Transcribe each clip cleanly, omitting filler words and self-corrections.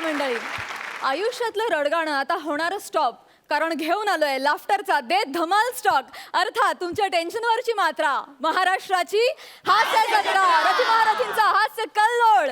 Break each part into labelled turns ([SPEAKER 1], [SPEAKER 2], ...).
[SPEAKER 1] मंडळी, आयुष्यातलं रडगाणं आता होणार स्टॉप, कारण घेऊन आलोय लाफ्टरचा दे धमाल स्टॉक. अर्थात तुमच्या टेन्शनवरची मात्रा, महाराष्ट्राची हास्य जत्रा, रथी महारथींचा हास्य कल्लोळ.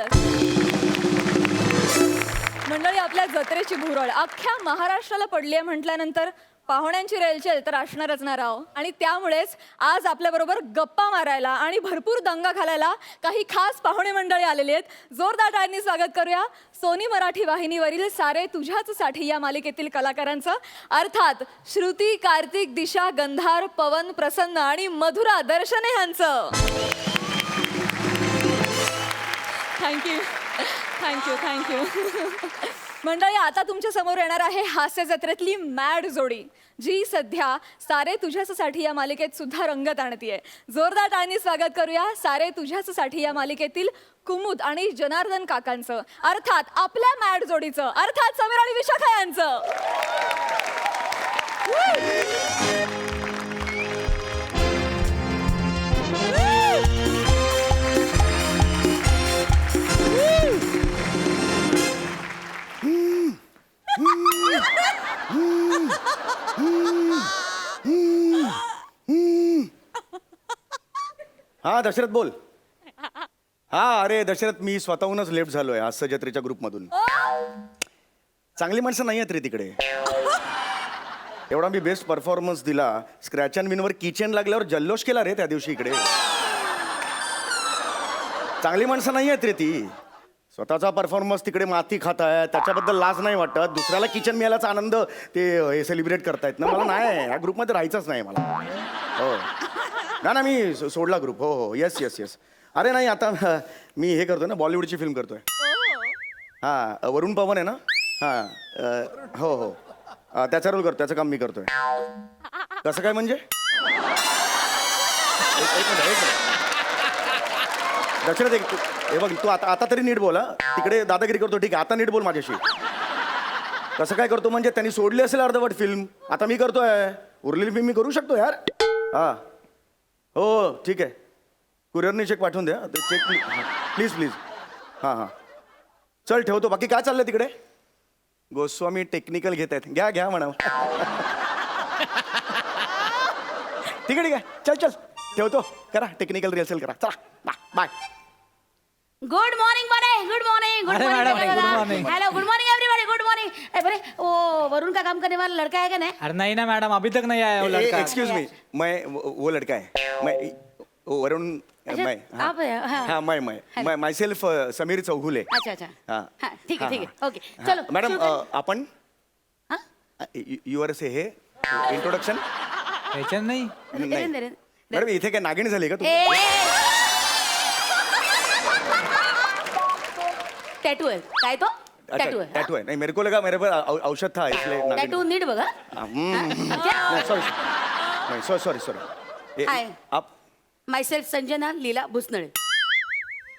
[SPEAKER 1] मंडळी, आपल्या जत्रेची भुरळ अख्ख्या महाराष्ट्राला पडली आहे म्हटल्यानंतर पाहुण्यांची रेलचेल तर असणारच ना राव. आणि त्यामुळेच आज आपल्याबरोबर गप्पा मारायला आणि भरपूर दंगा घालायला काही खास पाहुणे मंडळी आलेली आहेत. जोरदार टाळ्यांनी स्वागत करूया सोनी मराठी वाहिनीवरील सारे तुझ्याच साठी या मालिकेतील कलाकारांचं. अर्थात श्रुती, कार्तिक, दिशा, गंधार, पवन, प्रसन्न आणि मधुरा दर्शने यांचं. Thank you thank you thank you. मंडळी, आता तुमच्या समोर येणार आहे हास्य जत्रेतली मॅड जोडी, जी सध्या सारे तुझ्यासाठी या मालिकेत सुद्धा रंगत आणतीये. जोरदार टाळ्यांनी स्वागत करूया सारे तुझ्यासाठी या मालिकेतील कुमुद आणि जनार्दन काकांचं. अर्थात आपल्या मॅड जोडीचं, अर्थात समीर आणि विशाखा यांचं.
[SPEAKER 2] हा दशरथ बोल. हा अरे दशरथ, मी स्वतःहूनच लेफ्ट झालोय हास्य जत्रेच्या ग्रुपमधून. चांगली माणसं नाही आहेत रे तिकडे. एवढा मी बेस्ट परफॉर्मन्स दिला, स्क्रॅच अँड विनवर किचन लागल्यावर जल्लोष केला रे त्या दिवशी इकडे. चांगली माणसं नाही आहेत रे ती. स्वतःचा परफॉर्मन्स तिकडे माती खात आहे, त्याच्याबद्दल लाज नाही वाटत. दुसऱ्याला किचन मिळाल्याचा आनंद ते सेलिब्रेट करतायत ना. मला नाही, ह्या ग्रुपमध्ये राहायचंच नाही मला. हो ना, मी सोडला ग्रुप. हो हो, येस येस येस. अरे नाही, आता मी हे करतोय ना, बॉलिवूडची फिल्म करतोय. हां, वरुण पवन आहे ना. हां, हो हो, त्याचा रोल करतो, त्याचं काम मी करतोय. कसं काय म्हणजे? दशरथ, हे बघ, तू आता तरी नीट बोल. तिकडे दादागिरी करतो, ठीक आहे, आता नीट बोल माझ्याशी. कसं काय करतो म्हणजे? त्यांनी सोडली असेल अर्धवट फिल्म, आता मी करतोय. उरलेली फिल्म मी करू शकतो यार. हां हो ठीक आहे, कुरिअरने चेक पाठवून द्या. Cheque please please. हां हां, चल ठेवतो. बाकी काय चाललंय तिकडे? गोस्वामी टेक्निकल घेत आहेत, घ्या घ्या म्हणा. ठीक आहे ठीक आहे, चल चल ठेवतो. करा टेक्निकल रिहर्सल करा. चला बाय.
[SPEAKER 3] गुड मॉर्निंग बने. Good morning. Good morning. Hello, good morning everybody. Good morning. अरे वो वरुण का काम करने वाला लड़का है क्या? नहीं,
[SPEAKER 4] अरे नहीं ना मैडम, अभी तक नहीं आया वो लड़का.
[SPEAKER 2] एक्सक्यूज मी, मैं वो लड़का है, मैं वरुण. मैं
[SPEAKER 3] आप
[SPEAKER 2] हाँ, मैं माई सेल्फ समीर चौगुले.
[SPEAKER 3] अच्छा अच्छा.
[SPEAKER 2] हाँ
[SPEAKER 3] हाँ, ठीक है ठीक है. ओके चलो
[SPEAKER 2] मॅडम,
[SPEAKER 3] शुरू कर.
[SPEAKER 2] आपण
[SPEAKER 3] हाँ?
[SPEAKER 2] युअर से हे इंट्रोडक्शन.
[SPEAKER 4] पहचान नहीं.
[SPEAKER 3] रेन.
[SPEAKER 2] मॅडम इथे काय नागिणी झाली का तू?
[SPEAKER 3] टॅटू आहे काय तो? टॅटू आहे.
[SPEAKER 2] टैटू है. नहीं, मेरे को लगा मेरे पर औषध था इसलिए.
[SPEAKER 3] टॅटू नीट बघा.
[SPEAKER 2] Sorry sorry sorry.
[SPEAKER 3] हाय.
[SPEAKER 2] आप
[SPEAKER 3] myself Sanjana Leela Bhusnale,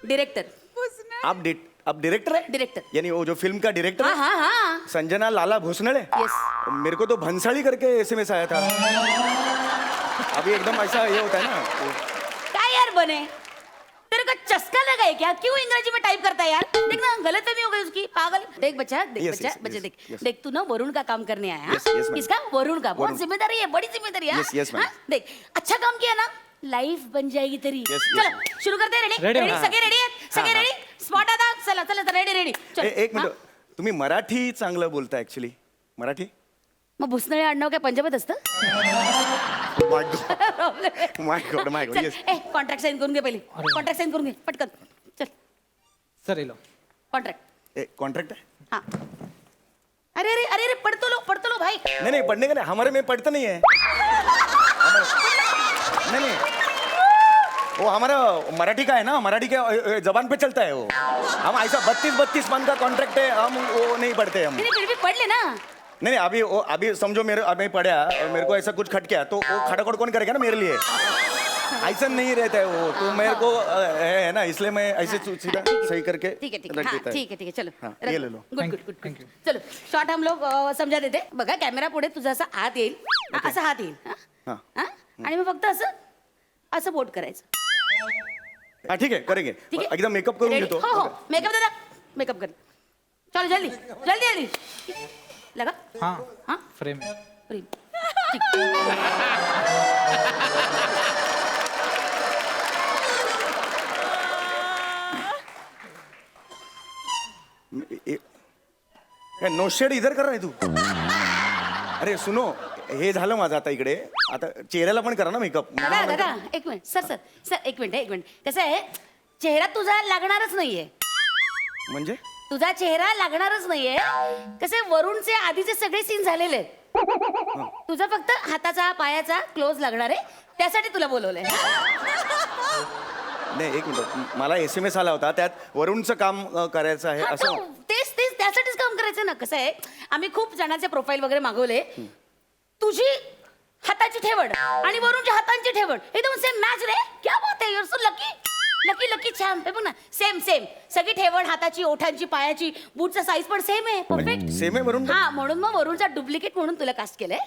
[SPEAKER 3] director.
[SPEAKER 2] आप डायरेक्टर है?
[SPEAKER 3] डायरेक्टर.
[SPEAKER 2] यानी वो जो फिल्म का डायरेक्टर
[SPEAKER 3] हाँ
[SPEAKER 2] है,
[SPEAKER 3] हाँ हाँ.
[SPEAKER 2] संजना लाला भोसनळे.
[SPEAKER 3] Yes.
[SPEAKER 2] मेरे को तो भंसाली करके एसएमएस आया था. अभी एकदम ऐसा ये होता है ना.
[SPEAKER 3] काय यार बने, तेरे को चस्का लगा है क्या? क्यों अंग्रेजी में टाइप करता है यार? देख ना, गलतफहमी हो गई उसकी. पागल. देख बच्चा, देख
[SPEAKER 2] Yes,
[SPEAKER 3] बच्चा,
[SPEAKER 2] yes,
[SPEAKER 3] बच्चा
[SPEAKER 2] yes,
[SPEAKER 3] देख
[SPEAKER 2] yes.
[SPEAKER 3] देख, तू ना वरुण का काम करने आया.
[SPEAKER 2] Yes, yes, ma'am.
[SPEAKER 3] किसका? वरुण का. बहुत
[SPEAKER 2] वरुण.
[SPEAKER 3] जिम्मेदारी है, बड़ी जिम्मेदारी है.
[SPEAKER 2] Yes, yes, ma'am.
[SPEAKER 3] हाँ? देख, अच्छा काम किया ना, लाइफ बन जाएगी तेरी.
[SPEAKER 2] Yes, yes,
[SPEAKER 3] चलो शुरू करते हैं. रेडी
[SPEAKER 4] Ready,
[SPEAKER 3] रेडी,
[SPEAKER 4] हाँ.
[SPEAKER 3] सगळे रेडी आहेत? सगळे
[SPEAKER 2] हाँ,
[SPEAKER 3] रेडी? स्पॉट आता. चला चला रेडी रेडी.
[SPEAKER 2] एक मिनिट, तुम्ही मराठी चांगलं बोलता ऍक्च्युली. मराठी?
[SPEAKER 3] मग भुसनळे आडनाव काय पंजाबात असतं?
[SPEAKER 2] माय गॉड माय गॉड. येस.
[SPEAKER 3] ए कॉन्ट्रॅक्ट साइन करून घे पहिले. कॉन्ट्रॅक्ट साइन करून घे पटकन. चल
[SPEAKER 4] सर ये लो.
[SPEAKER 3] कॉन्ट्रैक्ट.
[SPEAKER 2] कॉन्ट्रैक्ट है?
[SPEAKER 3] हाँ. अरे अरे अरे अरे, पढ़ तो लो भाई.
[SPEAKER 2] नहीं पढ़ने का नहीं, हमारे में पढ़ता नहीं है. नहीं वो हमारा मराठी का है ना, मराठी के जबान पे चलता है वो. हम ऐसा 32 मन का कॉन्ट्रैक्ट है, हम वो नहीं पढ़ते हम.
[SPEAKER 3] नहीं फिर भी पढ़ लेना.
[SPEAKER 2] नहीं अभी समझो मेरे, अभी पढ़ा और मेरे को ऐसा कुछ खट गया तो वो खटाखट कौन करेगा ना मेरे लिए. ऐसा नहीं रहता है वो. तो मेरे को है ना, इसलिए मैं ऐसे सीधा सही करके
[SPEAKER 3] ठीक है ठीक है.
[SPEAKER 2] रख
[SPEAKER 3] हाँ,
[SPEAKER 2] देता है.
[SPEAKER 3] ठीक है ठीक है. चलो
[SPEAKER 2] हाँ, ये ले low.
[SPEAKER 3] Good good good good. चलो शॉर्ट हम लोग समजा देते. बघा कॅमेरा पुढे तुझा असा हात येईल. असा हात येईल.
[SPEAKER 2] हाँ.
[SPEAKER 3] हा? आणि मग फक्त असं बोट करायचं.
[SPEAKER 2] हाँ ठीक है करेंगे.
[SPEAKER 3] ठीक है
[SPEAKER 2] एकदम मेकअप करून
[SPEAKER 3] Ready?
[SPEAKER 2] घेतो.
[SPEAKER 3] हो हो मेकअप दादा मेकअप कर. चलो जल्दी जल्दी जल्दी लगा
[SPEAKER 4] हाँ
[SPEAKER 3] हाँ
[SPEAKER 4] फ्रेम
[SPEAKER 3] प्रेम
[SPEAKER 2] नो शेड इधर कर रे तू. अरे सुनो, हे झालं माझं आता इकडे. आता चेहऱ्याला पण करा ना मेकअप.
[SPEAKER 3] दादा दादा एक मिनिट सर सर सर एक मिनिट कसं आहे चेहरा तुझा लागणारच नाहीये
[SPEAKER 2] म्हणजे
[SPEAKER 3] तुझा चेहरा लागणारच नाहीये कसे वरुणचे आधीचे सगळे सीन झालेले आहेत. तुझा फक्त हाताचा पायाचा क्लोज लागणार आहे त्यासाठी तुला बोलवलंय.
[SPEAKER 2] नाही एक मिनिट, मला SMS आला होता, त्यात वरुणचं काम करायचं आहे
[SPEAKER 3] हा,
[SPEAKER 2] असं.
[SPEAKER 3] तो तेच तेच त्यासाठीच काम करायचं ना. कसं आहे आम्ही खूप जणांचे प्रोफाईल वगैरे मागवले. तुझी हाताची ठेवड आणि वरुणच्या हातांची ठेवड एकदम सेम मॅच रे. क्या बात आहे, your so lucky lucky lucky छान. हे बघ ना सेम सेम सगळी ठेवड हाताची ओठांची पायाची बूटचा साईज पण सेम आहे परफेक्ट.
[SPEAKER 2] सेम आहे वरुण.
[SPEAKER 3] हा म्हणून मग वरुणचा डुप्लिकेट म्हणून तुला कास्ट केलंय.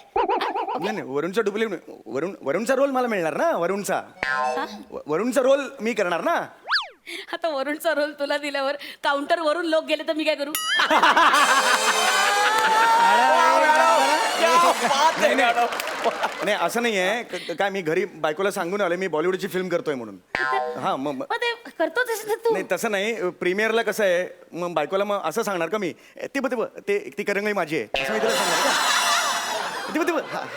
[SPEAKER 2] नाही वरुणचा डुप्लिकेट. वरुणचा रोल मला मिळणार ना. वरुणचा रोल मी करणार ना.
[SPEAKER 3] आता वरुणचा रोल तुला दिल्यावर काउंटर वरून लोक गेले तर मी काय करू.
[SPEAKER 2] नाही असं नाही आहे काय, मी घरी बायकोला सांगून आले मी बॉलिवूडची फिल्म करतोय म्हणून. हा मग
[SPEAKER 3] मग ते करतोच ना तू.
[SPEAKER 2] नाही तसं नाही, प्रीमियरला कसं आहे मग बायकोला मग असं सांगणार का मी ती करंगळी माझी आहे असं मी तिला सांगणार का.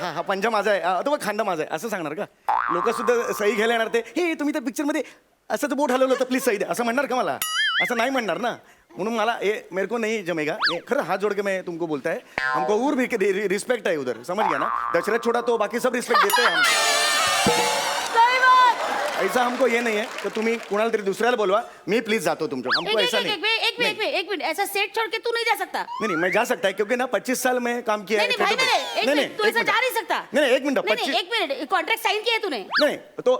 [SPEAKER 2] हा हा पंजा माझा आहे, तो खांदा माझा आहे असं सांगणार का. लोक सुद्धा सही घ्यायला येणार ते, हे तुम्ही त्या पिक्चरमध्ये असं बोट हलवलं होतं प्लीज सही द्या असं म्हणणार का मला. असं नाही म्हणणार ना. म्हणून मला ये मेरे को नहीं जमेगा. ये खरं हाथ जोड़ के मैं तुमको बोलता है, हमको और भी रिस्पेक्ट है उधर, समझ गया ना. दशरथ छोड़ा तो बाकी सब रिस्पेक्ट देते हैं
[SPEAKER 3] सही बात.
[SPEAKER 2] ऐसा हमको ये नहीं है कि तुम्ही कुणाला तरी दुसऱ्याला बोलवा, मी प्लीज जातो तुमच्या. हमको ऐसा नहीं.
[SPEAKER 3] एक मिनट ऐसा सेट छोड़ के तू नहीं जा सकता.
[SPEAKER 2] नहीं मैं जा सकता है क्योंकि ना 25 साल में काम किया है.
[SPEAKER 3] नहीं भाई मेरे एक मिनट तू ऐसा जा नहीं सकता.
[SPEAKER 2] नहीं एक मिनट.
[SPEAKER 3] एक मिनट कॉन्ट्रैक्ट साइन किया है तूने.
[SPEAKER 2] नहीं तो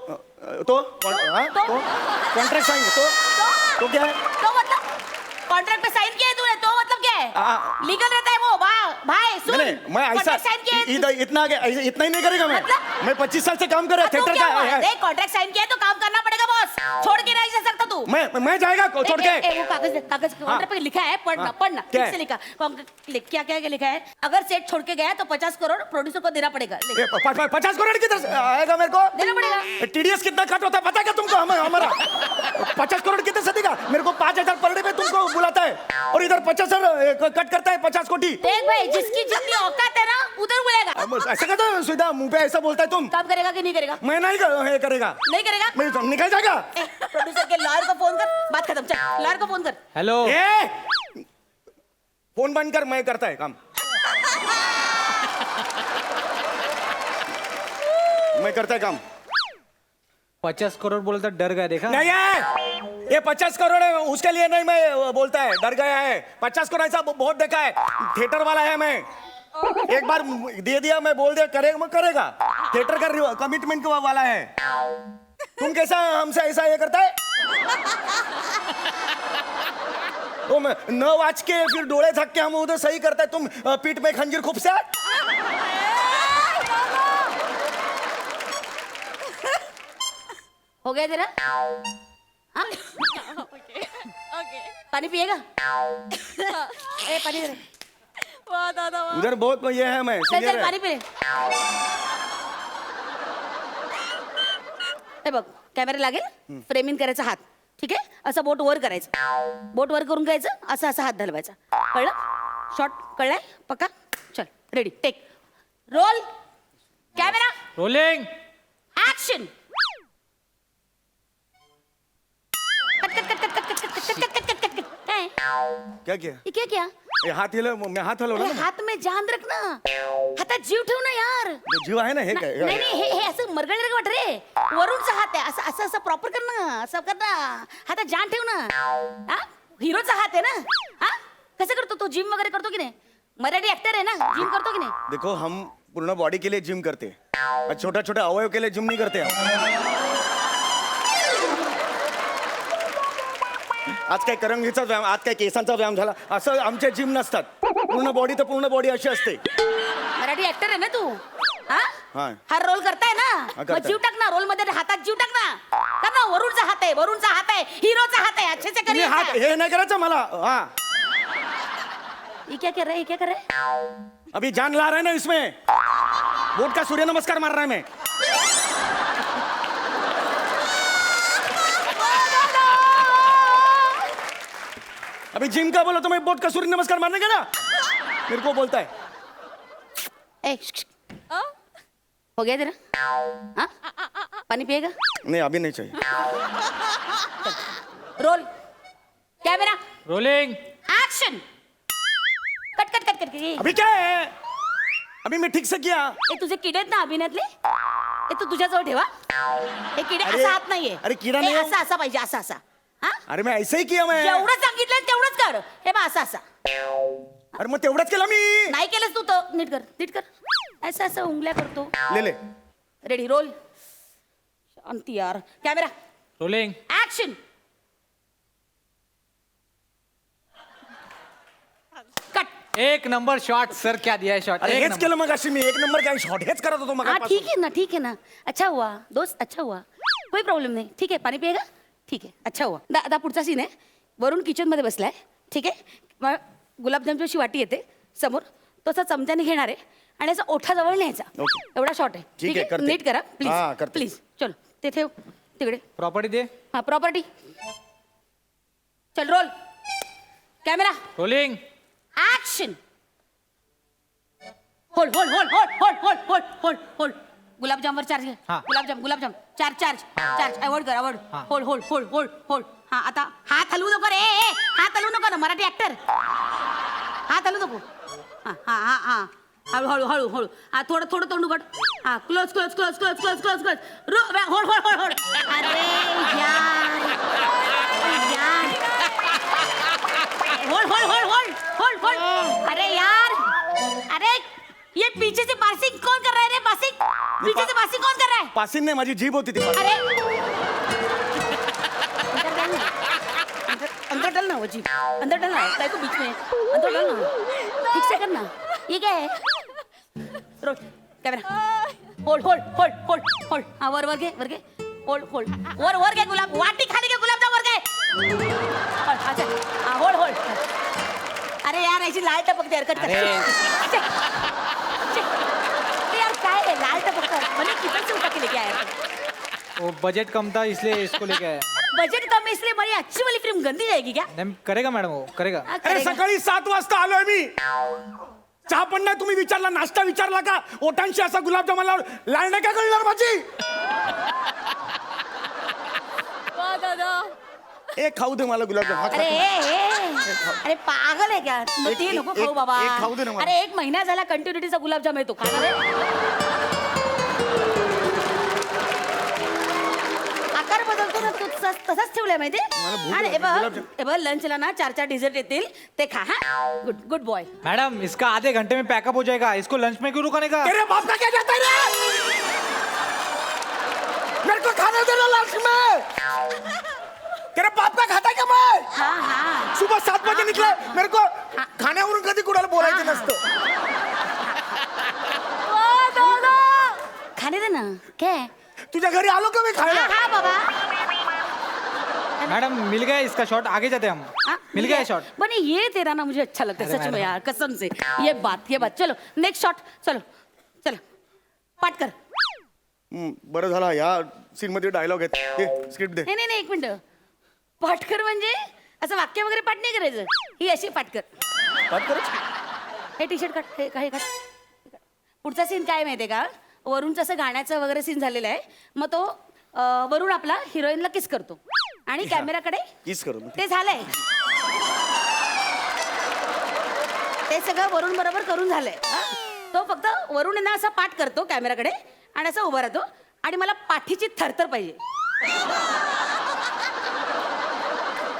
[SPEAKER 2] कॉन्ट्रैक्ट साइन तो क्या है.
[SPEAKER 3] तो मतलब कॉन्ट्रैक्ट पे साइन किया है तूने तो मतलब क्या है.
[SPEAKER 2] हाँ।
[SPEAKER 3] लीगल रहता है वो भाई सुन.
[SPEAKER 2] नहीं मैं ऐसा
[SPEAKER 3] साइन किया है.
[SPEAKER 2] इतना इतना ही नहीं करेगा मैं.
[SPEAKER 3] मतलब?
[SPEAKER 2] मैं 25 साल से काम कर रहा है थिएटर का.
[SPEAKER 3] देख कॉन्ट्रैक्ट साइन किया है तो काम करना पड़ेगा बॉस. छोड़ के नहीं जा सकता तू.
[SPEAKER 2] मैं जाएगा छोड़ के.
[SPEAKER 3] वो कागज कॉन्ट्रैक्ट पे लिखा है पढ़ना पढ़ना
[SPEAKER 2] क्या
[SPEAKER 3] ठीक से लिखा. क्या क्या लिखा है अगर सेट छोड़ के गया तो 50 करोड़ प्रोड्यूसर को देना पड़ेगा.
[SPEAKER 2] 50 करोड़ किधर से आएगा मेरे को.
[SPEAKER 3] देना पड़ेगा.
[SPEAKER 2] TDS कितना कट होता है पता है क्या तुमको. हमारा 50 करोड़ कितने से देगा. मेरे को 5,000 पर डे पे तुमको बुलाता है और इधर 50 कट करता है 50 कोटी.
[SPEAKER 3] देख भाई जिसकी जितनी औकात है ना उधर बोलेगा.
[SPEAKER 2] ऐसा कहते हो सीधा मुंह पे ऐसा बोलता है तुम.
[SPEAKER 3] काम करेगा कि नहीं करेगा.
[SPEAKER 2] मैं नहीं करेगा.
[SPEAKER 3] नहीं करेगा.
[SPEAKER 2] मैं निकल जाएगा.
[SPEAKER 3] प्रोड्यूसर के लॉयर को फोन कर बात खत्म. चल लॉयर को फोन कर.
[SPEAKER 4] हॅलो
[SPEAKER 2] फोन बंद कर, मैं करता है काम. मैं करता है काम.
[SPEAKER 4] 50 करोड़ बोलता डर गया देखा.
[SPEAKER 2] नहीं है ये 50 करोड़ है उसके लिए नहीं मैं बोलता है डर गया है. 50 करोड़ ऐसा बहुत देखा है. थिएटर वाला है मैं. एक बार दे दिया मैं बोल दिया करेगा मैं करेगा. थिएटर का कमिटमेंट वाला है. तुम कैसा हमसे ऐसा ये करता है. तुम न वाच के फिर डोळे झाक के हम उधर सही करता है. तुम पीठ में खंजीर खूब से.
[SPEAKER 3] हो गया तेरा. हाँ? पानी पिएगा. ए पानी दे.
[SPEAKER 1] वा दादा वा.
[SPEAKER 2] उधर बहुत ये है मैं
[SPEAKER 3] चल
[SPEAKER 2] सीनियर
[SPEAKER 3] चल
[SPEAKER 2] है.
[SPEAKER 3] पाणी पिले. हे बघ कॅमेरा लागेल फ्रेमिंग करायचा हात ठीक आहे. असं बोट वर करायचं. बोट वर करून घ्यायचं असं असं हात हलवायचा. कळलं. शॉट कळलाय पक्का. चल ready take roll camera
[SPEAKER 4] rolling.
[SPEAKER 3] Action.
[SPEAKER 2] क्या किया
[SPEAKER 3] ये क्या क्या
[SPEAKER 2] ये हाथ हिला मैं हाथ हलवला
[SPEAKER 3] अरे
[SPEAKER 2] ना.
[SPEAKER 3] हात में जान रख ना. हातात जीव ठेव ना यार.
[SPEAKER 2] जीव आहे ना हे काय.
[SPEAKER 3] नाही नाही हे असं मरगळल्यासारखं वाट रे. वरूनचा हात आहे असं असं असं प्रॉपर कर ना. असं कर ना. हातात जान ठेव ना. हा हिरोचा हात आहे ना. हा कसं करतो तो जिम वगैरे करतो की नाही. मराठी ऍक्टर आहे ना जिम करतो की नाही.
[SPEAKER 2] देखो हम पूर्ण बॉडी के लिए जिम करते हैं. छोटा छोटा अवयव के लिए जिम नहीं करते हम. आज काय करंगीचा व्यायाम आज काय केसांचा व्यायाम झाला असं आमचे जिम नसतात. पूर्ण बॉडी तर पूर्ण बॉडी अशी असते.
[SPEAKER 3] मराठी ऍक्टर आहे ना तू.
[SPEAKER 2] हा.
[SPEAKER 3] हा रोल करताय ना
[SPEAKER 2] करताय.
[SPEAKER 3] मग जीव टाक ना रोल मध्ये हातात जीव टाक ना. कर ना वरूनचा हात आहे वरूनचा हात आहे हिरोचा हात आहे अच्छे से
[SPEAKER 2] तुम्ही हात
[SPEAKER 3] करिए.
[SPEAKER 2] हे नाही करायचं मला. हा
[SPEAKER 3] ये क्या कर रहा है, ये क्या कर रहा है?
[SPEAKER 2] अभी जान ला रहा है ना इसमें, बोट का सूर्य नमस्कार मार रहा है मैं। अभी जिम का बोला तो मैं बोट का सूर्य नमस्कार मारने का ना, मेरे को बोलता है।
[SPEAKER 1] आ?
[SPEAKER 3] हो गया तेरा? हाँ? पानी पिएगा?
[SPEAKER 2] नहीं अभी नहीं चाहिए।
[SPEAKER 3] Roll camera
[SPEAKER 4] rolling.
[SPEAKER 3] Action. Cut cut cut cut ये
[SPEAKER 2] अभी क्या है, अभी मैं ठीक से किया।
[SPEAKER 3] तुझे किडे आहेत ना अभिनयातले, हे तू तुझ्याजवळ ठेवा. हे किडे
[SPEAKER 2] अरे,
[SPEAKER 3] असा हात नाहीये.
[SPEAKER 2] अरे, किडा
[SPEAKER 3] हे
[SPEAKER 2] नाही.
[SPEAKER 3] असा असा पाहिजे, असा असा. हा?
[SPEAKER 2] अरे मैं ऐसे ही किया मैं।
[SPEAKER 3] जेवढं सांगितलं तेवढंच कर. हे बा असा असा.
[SPEAKER 2] अरे मग तेवढंच केला मी।
[SPEAKER 3] नाही केलंस तू तर नीट कर, नीट कर. असं असं उंगल्या करतो.
[SPEAKER 2] ले ले।
[SPEAKER 3] Ready roll. शांती यार. Camera
[SPEAKER 4] rolling.
[SPEAKER 3] ऍक्शन. कट.
[SPEAKER 4] एक नंबर शॉट सर, क्या दिया है शॉट?
[SPEAKER 2] अरे हेच केलं मग अशी मी, एक नंबर काय शॉट हेच करत होतो मग।
[SPEAKER 3] हाँ ठीक है ना, ठीक है ना. अच्छा हुआ दोस्त, अच्छा हुआ. कोई प्रॉब्लेम नाही. ठीक आहे, पाणी पिएगा? ठीक आहे, अच्छा हुआ. आता पुढचा सीन आहे. वरून किचन मध्ये बसलाय. ठीक आहे, मग गुलाबजामची अशी वाटी येते समोर, तो असा चमच्याने घेणार आहे आणि असं ओठाजवळ न्यायचा.
[SPEAKER 2] ओके.
[SPEAKER 3] एवढा शॉट आहे.
[SPEAKER 2] ठीक आहे, करते.
[SPEAKER 3] नीट करा
[SPEAKER 2] हा,
[SPEAKER 3] प्लीज
[SPEAKER 2] करते.
[SPEAKER 3] प्लीज. चलो ते ठेव तिकडे.
[SPEAKER 4] प्रॉपर्टी दे.
[SPEAKER 3] हा प्रॉपर्टी. चल roll camera
[SPEAKER 4] rolling.
[SPEAKER 3] Action. Hold hold hold hold hold hold hold hold hold. गुलाबजामवर चार्ज घे.
[SPEAKER 4] हा.
[SPEAKER 3] गुलाबजाम गुलाबजाम चार्ज चार्ज चार्ज अवॉइड कर अवॉइड.
[SPEAKER 4] हा.
[SPEAKER 3] Hold hold hold hold hold. हा आता हात हलवू नको रे. हात हलवू नको ना, मराठी ऍक्टर. हात हलवू नको. हा हा हा हा हळू हळू हळू हळू. हा थोडं थोडं तोंड उघड. हा close close close close close close close. Hold hold hold hold. अरे यार यार. Hold hold hold hold hold hold. अरे यार, अरे ये पीछे से पासिंग कौन कर रहा है रे? पासिंग पीछे से पासिंग कौन कर रहा है?
[SPEAKER 2] पासिंग नाही, माझी जीभ होती ती।
[SPEAKER 3] अरे अंदर डल ना वो जी, अंदर डल ना. काय को बीच में अंदर डल ना. ठीक से करना. ये क्या है? Roll camera. Hold hold hold hold hold. हाँ वर वर घे. होल्ड होल्ड वर वर घे. गुलाब वाटी खाली घे, गुलाबजाम वर घे. अच्छा हाँ होल्ड होल्ड. अरे यार ऐसी लाल टपकते हरकत कर. यार काय है लाल टपकता? मैंने किधर से उठा के लेके आया?
[SPEAKER 4] वो बजट कम था इसलिए इसको लेके आया.
[SPEAKER 3] बजट कम है इसलिए मेरी अच्छी वाली फिल्म गंदी जाएगी क्या?
[SPEAKER 4] नहीं करेगा मैडम, वो करेगा.
[SPEAKER 3] हाँ,
[SPEAKER 2] अरे
[SPEAKER 3] करेगा.
[SPEAKER 2] सकाळी 7 वाजता आलोय मी, चहा पण नाही तुम्ही विचारला, नाश्ता विचारला का? ओठांशी असा गुलाबजामाला लाल नाही का कळणार माझी?
[SPEAKER 1] वा दादा.
[SPEAKER 2] एक खाऊ दे मला गुलाबजाम. हा
[SPEAKER 3] अरे
[SPEAKER 2] खा.
[SPEAKER 3] अरे पागल है क्या? मग ते नको खाऊ बाबा.
[SPEAKER 2] एक खाऊ दे ना मला.
[SPEAKER 3] अरे 1 महिना झाला कंटिन्युटीचा गुलाबजाम येतो खाणार आहे. आकार बदलतो ना, तू तसाच ठेवलाय माहिती.
[SPEAKER 2] भूक
[SPEAKER 3] आणि
[SPEAKER 2] लागली, गुलाबजाम.
[SPEAKER 3] हे बघ लंचला ना 4 डिझर्ट येतील, ते खा. हा गुड गुड बॉय.
[SPEAKER 4] मैडम इसका आधे घंटे में पैकअप हो जाएगा, इसको लंच में क्यों रुकाने का?
[SPEAKER 2] तेरे बाप का क्या जाता है रे? मेरे को खाने दे ना लंच में। तेरे बाप का खाता है क्या मैं?
[SPEAKER 3] हा हा
[SPEAKER 2] सुबह 7 बजे निकला, मेरे को खाण्यावरून कधी कुणाला बोलायचं नसतं.
[SPEAKER 1] वा दादा.
[SPEAKER 3] खाने दे ना. काय?
[SPEAKER 2] तुझ्या घरी आलो का मी
[SPEAKER 3] हा
[SPEAKER 2] खायला?
[SPEAKER 3] हा बाबा.
[SPEAKER 4] मैडम मिल गया इसका शॉट, आगे जाते हम.
[SPEAKER 3] हाँ,
[SPEAKER 4] मिल गया शॉट.
[SPEAKER 3] बने ये तेरा ना मुझे अच्छा लगता है
[SPEAKER 4] अरे
[SPEAKER 3] सच में
[SPEAKER 4] मैडम.
[SPEAKER 3] यार, कसम से. ये बात चलो नेक्स्ट शॉट. चलो चलो पाठ कर.
[SPEAKER 2] बरं झालं या सीन मध्ये डायलॉग आहेत, स्क्रिप्ट दे.
[SPEAKER 3] नाही 1 मिनिट. पाठ कर म्हणजे असं वाक्य वगैरे पाठ नाही करायचं. ही अशी पाठ कर.
[SPEAKER 2] बात करू.
[SPEAKER 3] हे टी शर्ट काढ. हे काही काढ. पुढचा सीन काय माहितीये का? वरुणचं असं गाण्याचं वगैरे सीन झालेला आहे. मग तो वरुण आपला हिरोईनला किस करतो आणि कॅमेराकडे
[SPEAKER 2] किस करू.
[SPEAKER 3] ते झालंय. ते सगळं वरुण बरोबर करून झालंय. हा? तो फक्त वरुण यांना असा पाठ करतो कॅमेराकडे आणि असा उभा राहतो आणि मला पाठीची थरथर पाहिजे.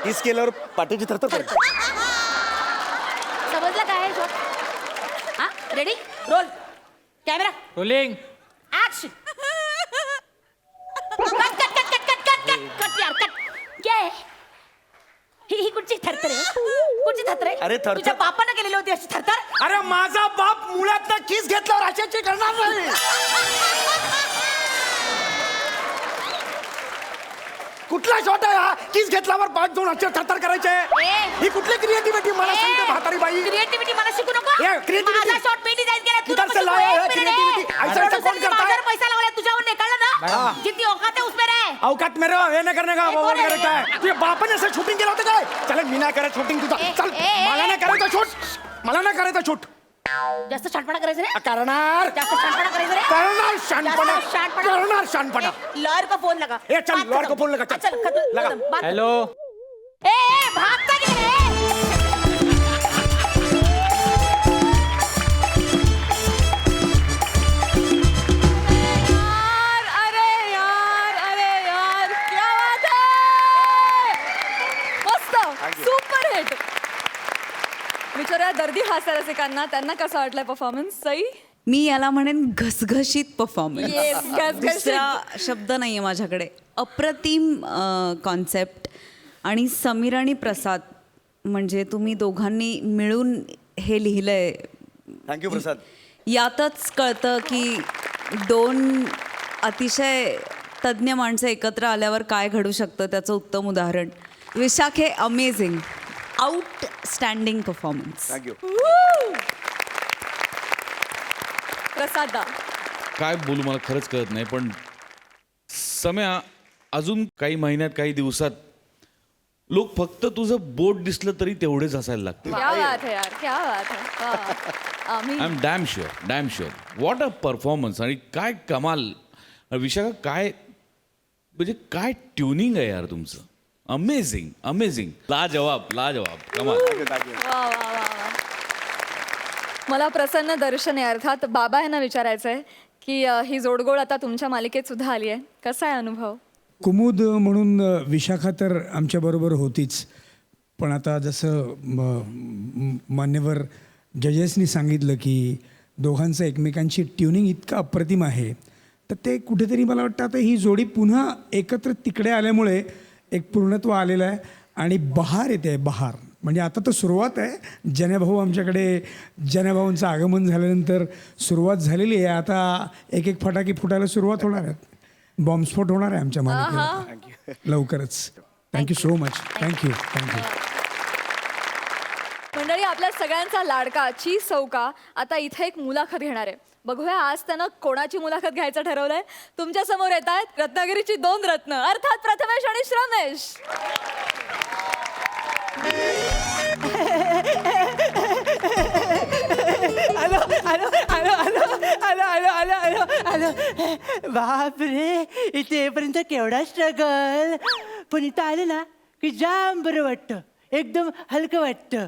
[SPEAKER 2] किस केल्यावर पाठीची थरथर पडते.
[SPEAKER 3] समजलं काय आहे शॉट? हा ready roll camera
[SPEAKER 4] rolling.
[SPEAKER 3] Action. Cut cut cut cut cut cut cut cut यार कट. क्या है? ही कुठची थरथर आहे? कुठची थरथर आहे?
[SPEAKER 2] अरे, थरथर-
[SPEAKER 3] तुझ्या बापानं केलेली होती अशी थरथर.
[SPEAKER 2] अरे माझा बाप मुळात किस घेतल्यावर अशाची करणार नाही. कुठला शॉट आहे हा? किस घेतल्यावर 5-2 अक्षर थरथर करायचे
[SPEAKER 3] ए.
[SPEAKER 2] ही कुठली क्रिएटिव्हिटी मला सांगते म्हातारी बाई
[SPEAKER 3] क्रिएटिव्हिटी मला शिकू नको
[SPEAKER 2] ए, creativity.
[SPEAKER 3] माझा शॉट मी डिझाइन केला तू
[SPEAKER 2] किधर
[SPEAKER 3] नको
[SPEAKER 2] से
[SPEAKER 3] शिकू,
[SPEAKER 2] लाया
[SPEAKER 3] एक
[SPEAKER 2] है
[SPEAKER 3] minute,
[SPEAKER 2] creativity?
[SPEAKER 3] ए.
[SPEAKER 2] ऐसा ऐसा कौन
[SPEAKER 3] Producer ने
[SPEAKER 2] करता है?
[SPEAKER 3] 1000 पैसा लावला तुझ्यावर निकाला ना
[SPEAKER 2] हाँ.
[SPEAKER 3] जितनी औकात है उसमें रहे
[SPEAKER 2] अवकात मेरे हे नाही करणे का
[SPEAKER 3] ए,
[SPEAKER 2] वो
[SPEAKER 3] कोण आहे?
[SPEAKER 2] करत आहे तुझ्या बापाने असं शूटिंग केलं होतं काय चल मी नाही करत शूटिंग तुझा
[SPEAKER 3] ए,
[SPEAKER 2] चल
[SPEAKER 3] ए, ए,
[SPEAKER 2] मला
[SPEAKER 3] ए.
[SPEAKER 2] नाही करायचं शूट मला नाही करायचं शूट
[SPEAKER 3] जास्त शहाणपणा करायचं रे
[SPEAKER 2] करणार
[SPEAKER 3] जास्त शहाणपणा करायचं रे
[SPEAKER 2] करणार शानपणा
[SPEAKER 3] जास्त शहाणपणा.
[SPEAKER 2] करणार शानपणा
[SPEAKER 3] लॉयर को फोन लगा
[SPEAKER 2] ए, चल,
[SPEAKER 3] बात
[SPEAKER 2] लॉयर को
[SPEAKER 3] खत्म.
[SPEAKER 2] फोन लगा, चल.
[SPEAKER 3] चल खत्म,
[SPEAKER 2] लगा.
[SPEAKER 3] खत्म, बात
[SPEAKER 4] हॅलो
[SPEAKER 3] खत्म. ए भागता गेले
[SPEAKER 1] यार, अरे यार, क्या बात है! मस्त, सुपर हिट. विचारूया दर्दी हास्य रसिकांना त्यांना कसं वाटलंय परफॉर्मन्स सई.
[SPEAKER 5] मी याला म्हणेन घसघशीत परफॉर्मन्स
[SPEAKER 1] Yes, घसघशीत.
[SPEAKER 5] दुसरा शब्द नाही आहे माझ्याकडे. अप्रतिम कॉन्सेप्ट. आणि समीर आणि प्रसाद म्हणजे तुम्ही दोघांनी मिळून हे लिहिलंय
[SPEAKER 2] थँक्यू प्रसाद
[SPEAKER 5] यातच कळतं की दोन अतिशय तज्ज्ञ माणसं एकत्र आल्यावर काय घडू शकतं त्याचं उत्तम उदाहरण. विशाखे अमेझिंग आउटस्टँडिंग परफॉर्मन्स.
[SPEAKER 2] थँक्यू
[SPEAKER 1] प्रसादा
[SPEAKER 6] काय बोलू मला खरंच कळत नाही पण सम्या अजून काही महिन्यात काही दिवसात लोक फक्त तुझं बोट दिसलं तरी तेवढेच असायला लागतील.
[SPEAKER 1] क्या बात है यार, क्या बात है. वा. आम्ही
[SPEAKER 6] I am damn sure what a performance आणि काय कमाल. विशाखा काय म्हणजे काय ट्युनिंग आहे यार तुमचं. अमेझिंग लाजवाब कमाल.
[SPEAKER 1] वा वा वा वा. मला प्रसन्न दर्शने अर्थात बाबा यांना विचारायचं आहे की ही जोडगोळ आता तुमच्या मालिकेत सुद्धा आली आहे. कसा आहे अनुभव.
[SPEAKER 7] कुमुद म्हणून विशाखा तर आमच्याबरोबर होतीच पण आता जसं मान्यवर जजेसनी सांगितलं की दोघांचं एकमेकांची ट्युनिंग इतकं अप्रतिम आहे तर ते कुठेतरी मला वाटतं आता ही जोडी पुन्हा एकत्र तिकडे आल्यामुळे एक पूर्णत्व आलेलं आहे आणि बहार येते बहार. म्हणजे आता तर सुरुवात आहे. जनेभाऊ आमच्याकडे जनेभाऊंचं आगमन झाल्यानंतर सुरुवात झालेली आहे. आता एक एक फटाके फुटायला सुरुवात होणार आहेत. बॉम्बस्फोट होणार आहे आमच्या मालिकेत लवकरच. Thank you so much. थँक्यू.
[SPEAKER 1] मंडळी आपल्या सगळ्यांचा लाडका ची सौका आता इथे एक मुलाखत घेणार आहे. बघूया आज त्यानं कोणाची मुलाखत घ्यायचं ठरवलंय. तुमच्या समोर येत आहेत रत्नागिरीची 2 रत्न अर्थात प्रथमेश आणि श्रमेश.
[SPEAKER 8] आलो आलो आलो आलो आलो आलो आलो आलो आलो बापरे इथे येईपर्यंत केवढा स्ट्रगल पण इथं आले ना की जाम बरं वाटतं एकदम हलकं वाटतं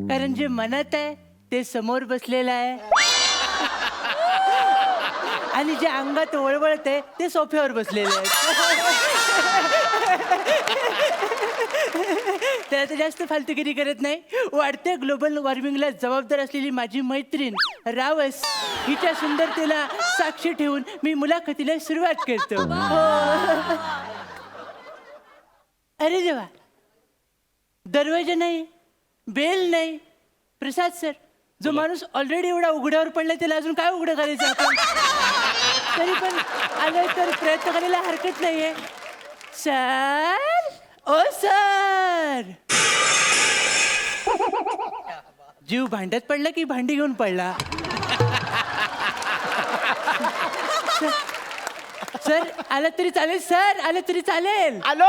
[SPEAKER 8] कारण जे मनात आहे ते समोर बसलेलं आहे आणि जे अंगात वळवळत आहे ते सोफ्यावर बसलेले आहे. तर आता जास्त फालतूगिरी करत नाही. वाढत्या ग्लोबल वॉर्मिंगला जबाबदार असलेली माझी मैत्रीण रावस हिच्या सुंदरतेला साक्षी ठेवून मी मुलाखतीला सुरुवात करतो. अरे देवा दरवाजा नाही बेल नाही. प्रसाद सर जो माणूस ऑलरेडी एवढा उघड्यावर पडला त्याला अजून काय उघडं करायचं आपण. तरी पण आलं तर प्रयत्न करायला हरकत नाहीये. सर ओ सर जीव भांड्यात पडला की भांडी घेऊन पडला. सर आलं तरी चालेल. सर आलं तरी चालेल.
[SPEAKER 2] हॅलो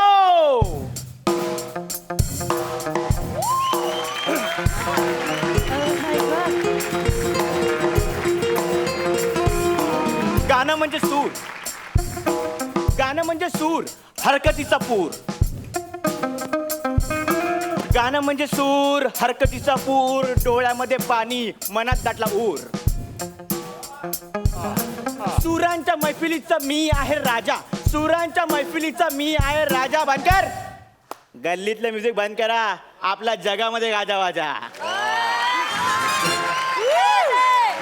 [SPEAKER 9] गाणं म्हणजे सूर गाणं म्हणजे सूर हरकतीचा पूर. गाणं म्हणजे सूर हरकतीचा पूर डोळ्यामध्ये पाणी मनात दाटला ऊर. सुरांच्या मैफिलीचा मी आहे राजा. सुरांच्या मैफिलीचा मी आहे राजा. बंद कर गल्लीतलं म्युझिक बंद करा. आपल्या जगामध्ये गाजा वाजा.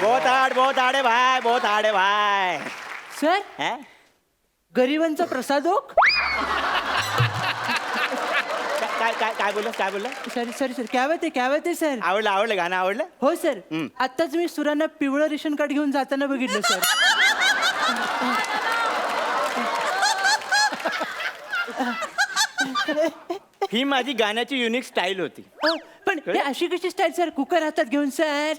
[SPEAKER 9] बहुत हाड है भाई बहुत हाड है भाई.
[SPEAKER 8] सर
[SPEAKER 9] हैं?
[SPEAKER 8] गरिबांचा प्रसादोक.
[SPEAKER 9] काय बोललं
[SPEAKER 8] सॉरी सॉरी सर क्या बात आहे सर.
[SPEAKER 9] आवडलं गाणं आवडलं.
[SPEAKER 8] हो सर आत्ताच मी सुरांना पिवळं रेशन कार्ड घेऊन जाताना बघितलं सर.
[SPEAKER 9] ही माझी गाण्याची युनिक स्टाईल होती.
[SPEAKER 8] पण हे अशी कशी स्टाईल सर, कुकर हातात घेऊन सर?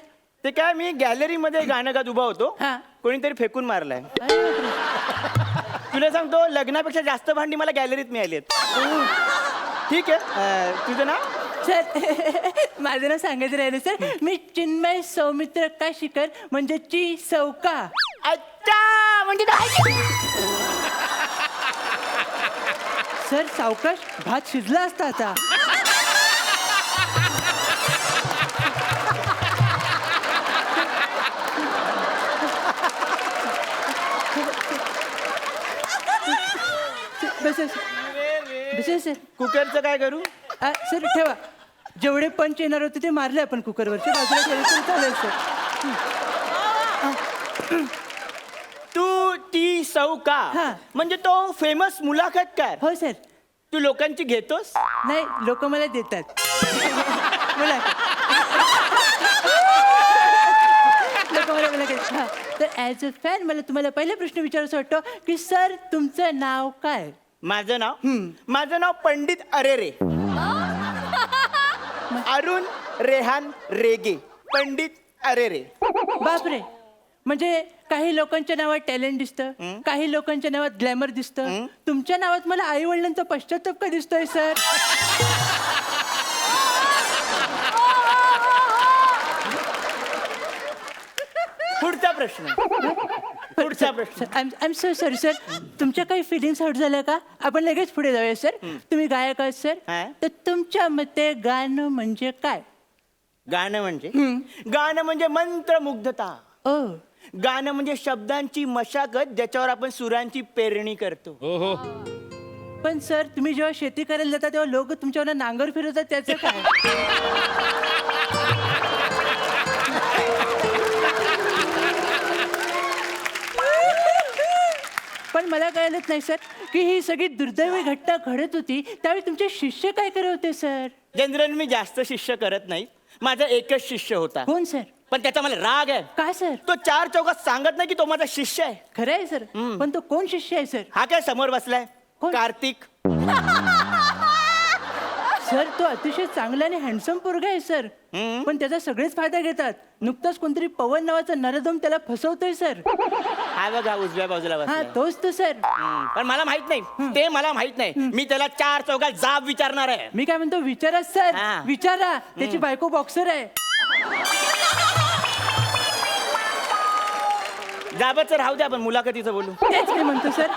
[SPEAKER 9] ते काय, मी गॅलरीमध्ये गाणं गात उभा होतो,
[SPEAKER 8] हा.
[SPEAKER 9] कोणीतरी फेकून मारलाय. तुला सांगतो, लग्नापेक्षा जास्त भांडी मला गॅलरीत मिळाली आहेत. ठीक आहे, तुझं नाव?
[SPEAKER 8] सर माझं नाव सांगायचं राहिलं सर. मी चिन्मय सौमित्र काशीकर, म्हणजे ची सौका.
[SPEAKER 9] अच्छा, म्हणजे
[SPEAKER 8] सर सावकाश, भात शिजला असता आता. बस सर.
[SPEAKER 9] कुकरचं काय करू?
[SPEAKER 8] सर ठेवा, जेवढे पंच येणार होते ते मारले आपण कुकरवरचे, बाजूला ठेवले तरी चालेल सर.
[SPEAKER 9] तू ती सौका
[SPEAKER 8] हा.
[SPEAKER 9] म्हणजे तो फेमस मुलाखतकार.
[SPEAKER 8] हो सर.
[SPEAKER 9] तू लोकांची घेतोस?
[SPEAKER 8] नाही, लोक मला देतात. बोला. लोक मला देतात. हा. तर ॲज अ फॅन मला तुम्हाला पहिला प्रश्न विचारायचा वाटतो की सर तुमचं नाव काय?
[SPEAKER 9] माझं नाव पंडित अरेरे. अरुण रेहान रेगे, पंडित अरेरे.
[SPEAKER 8] बापरे, म्हणजे काही लोकांच्या नावात टॅलेंट दिसतं, काही लोकांच्या नावात ग्लॅमर दिसतं. तुमच्या नावात मला आई वडिलांचा पश्चाताप का दिसतोय सर?
[SPEAKER 9] पुढचा प्रश्न.
[SPEAKER 8] I am so sorry sir. तुमच्या काही फिलिंग्स हर्ट झाल्या का? आपण लगेच पुढे जाऊया सर. तुम्ही गायक आहात सर,
[SPEAKER 9] हा.
[SPEAKER 8] तर तुमच्या मते गाणं म्हणजे काय?
[SPEAKER 9] गाणं म्हणजे मंत्रमुग्धता.
[SPEAKER 8] ओ,
[SPEAKER 9] गाणं म्हणजे शब्दांची मशागत, ज्याच्यावर आपण सुरांची पेरणी करतो.
[SPEAKER 6] हो.
[SPEAKER 8] पण सर तुम्ही जेव्हा शेती करायला जाता तेव्हा लोक तुमच्यावर नांगर फिरवतात, त्याचं काय? पण मला कळलंच नाही सर की ही सगळी दुर्दैवी घटना घडत होती त्यावेळी तुमचे शिष्य काय करत होते सर?
[SPEAKER 9] जनरल मी जास्त शिष्य करत नाही. माझा एकच शिष्य होता.
[SPEAKER 8] कोण सर?
[SPEAKER 9] पण त्याचा मला राग आहे.
[SPEAKER 8] काय सर?
[SPEAKER 9] तो चार चौकात सांगत नाही की तो माझा शिष्य आहे.
[SPEAKER 8] खरं आहे सर, पण तो कोण शिष्य आहे सर?
[SPEAKER 9] हा काय समोर बसलाय,
[SPEAKER 8] कोण?
[SPEAKER 9] कार्तिक.
[SPEAKER 8] सर तो अतिशय चांगला आणि हँडसम पोरगा आहे सर, पण त्याचा सगळेच फायदा घेतात. नुकताच कोणतरी पवन नावाचा नरदम त्याला फसवतोय सर.
[SPEAKER 9] हा बघा उजव्या बाजूला
[SPEAKER 8] हा
[SPEAKER 9] बसलाय.
[SPEAKER 8] तोच तो सर.
[SPEAKER 9] पण मला माहित नाही, ते मला माहित नाही. मी त्याला चार चौकात जाब विचारणार आहे.
[SPEAKER 8] मी काय म्हणतो, विचारा सर,
[SPEAKER 9] हा.
[SPEAKER 8] विचारा. त्याची बायको बॉक्सर आहे.
[SPEAKER 9] जाबाचं राहू द्या, आपण मुलाखतीचं बोलू.
[SPEAKER 8] तेच मी म्हणतो सर,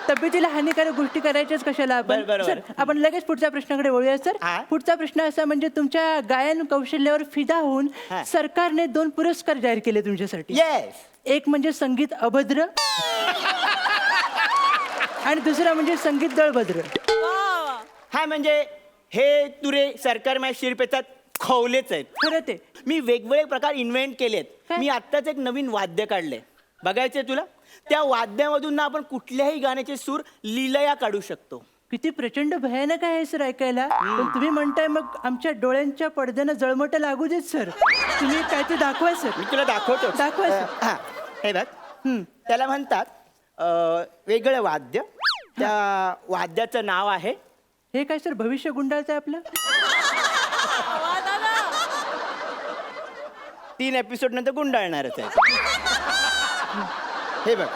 [SPEAKER 8] तब्येतीला हानिकारक गोष्टी करायच्याच कशाला आपण.
[SPEAKER 9] बरोबर.
[SPEAKER 8] सर आपण लगेच पुढच्या प्रश्नाकडे वळूया सर.
[SPEAKER 9] हा.
[SPEAKER 8] पुढचा प्रश्न असा म्हणजे तुमच्या गायन कौशल्यावर फिदा होऊन
[SPEAKER 9] हा.
[SPEAKER 8] सरकारने 2 पुरस्कार जाहीर केले तुमच्यासाठी.
[SPEAKER 9] येस.
[SPEAKER 8] एक म्हणजे संगीत अभद्र आणि दुसरा म्हणजे संगीत दळभद्र.
[SPEAKER 9] हा म्हणजे हे तुरे सरकार माझ्या शिरपेचात खवलेच आहेत.
[SPEAKER 8] खरं ते.
[SPEAKER 9] मी वेगवेगळे प्रकार इन्व्हेंट केलेत.
[SPEAKER 8] काय?
[SPEAKER 9] मी आत्ताच एक नवीन वाद्य काढले, बघायचंय तुला? त्या वाद्यामधून ना आपण कुठल्याही गाण्याचे सूर लीलया काढू शकतो.
[SPEAKER 8] किती प्रचंड भयानक आहे सर ऐकायला. पण तुम्ही म्हणताय मग आमच्या डोळ्यांच्या पडद्यानं जळमट लागू देत सर. तुम्ही काय ते दाखवा सर.
[SPEAKER 9] मी तुला दाखवतो.
[SPEAKER 8] दाखवा सर.
[SPEAKER 9] हा, हे बघ. त्याला म्हणतात वेगळं वाद्य. त्या वाद्याचं नाव आहे,
[SPEAKER 8] हे काय सर भविष्य गुंडाळचं आहे आपलं?
[SPEAKER 9] 3 एपिसोड नंतर गुंडाळणारच आहे. हे बघ,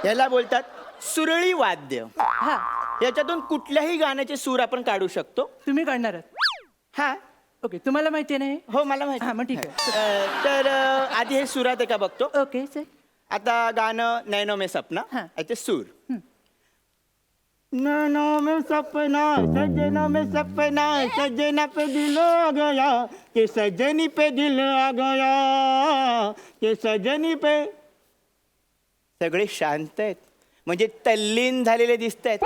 [SPEAKER 9] याला बोलतात सुरळी वाद्य.
[SPEAKER 8] हा,
[SPEAKER 9] याच्यातून कुठल्याही गाण्याचे सूर आपण काढू शकतो.
[SPEAKER 8] तुम्ही काढणार आहात?
[SPEAKER 9] हा.
[SPEAKER 8] ओके, तुम्हाला माहिती नाही?
[SPEAKER 9] हो, मला माहिती.
[SPEAKER 8] हा, मग ठीक आहे.
[SPEAKER 9] तर आधी हे सुरात आहे का बघतो.
[SPEAKER 8] Okay sir.
[SPEAKER 9] आता गाणं नैनो में सपना,
[SPEAKER 8] हा.
[SPEAKER 9] याचे सूर. नैनो में सपना, सजना में सपना, सजना पे दिल आ गया, कि सजनी पे दिल आ गया, कि सजनी पे. सगळे शांत आहेत, म्हणजे तल्लीन झालेले दिसत आहेत.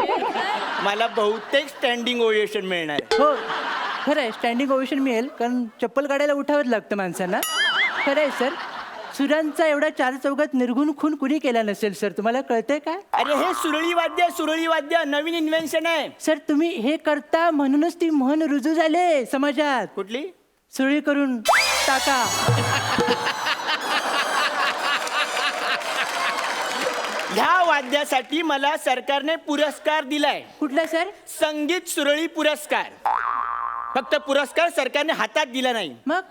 [SPEAKER 9] मला बहुतेक स्टँडिंग ओवेशन मिळणार आहे.
[SPEAKER 8] हो खरं आहे, स्टँडिंग ओवेशन मिळेल, कारण चप्पल काढायला उठावंच लागतं माणसांना. खरं आहे सर. सुरांचा एवढा 4 चौघात निर्गुण खून कुणी केला नसेल सर, तुम्हाला कळतंय काय?
[SPEAKER 9] अरे हे सुरळी वाद्य नवीन इन्व्हेन्शन आहे.
[SPEAKER 8] सर तुम्ही हे करता म्हणूनच ती म्हण रुजू झाले समाजात.
[SPEAKER 9] कुठली?
[SPEAKER 8] सुरळी करून टाका.
[SPEAKER 9] ह्या वाद्यासाठी मला सरकारने पुरस्कार दिलाय,
[SPEAKER 8] कुठला सर?
[SPEAKER 9] संगीत सुरळी पुरस्कार. फक्त पुरस्कार सरकारने हातात दिला नाही.
[SPEAKER 8] मग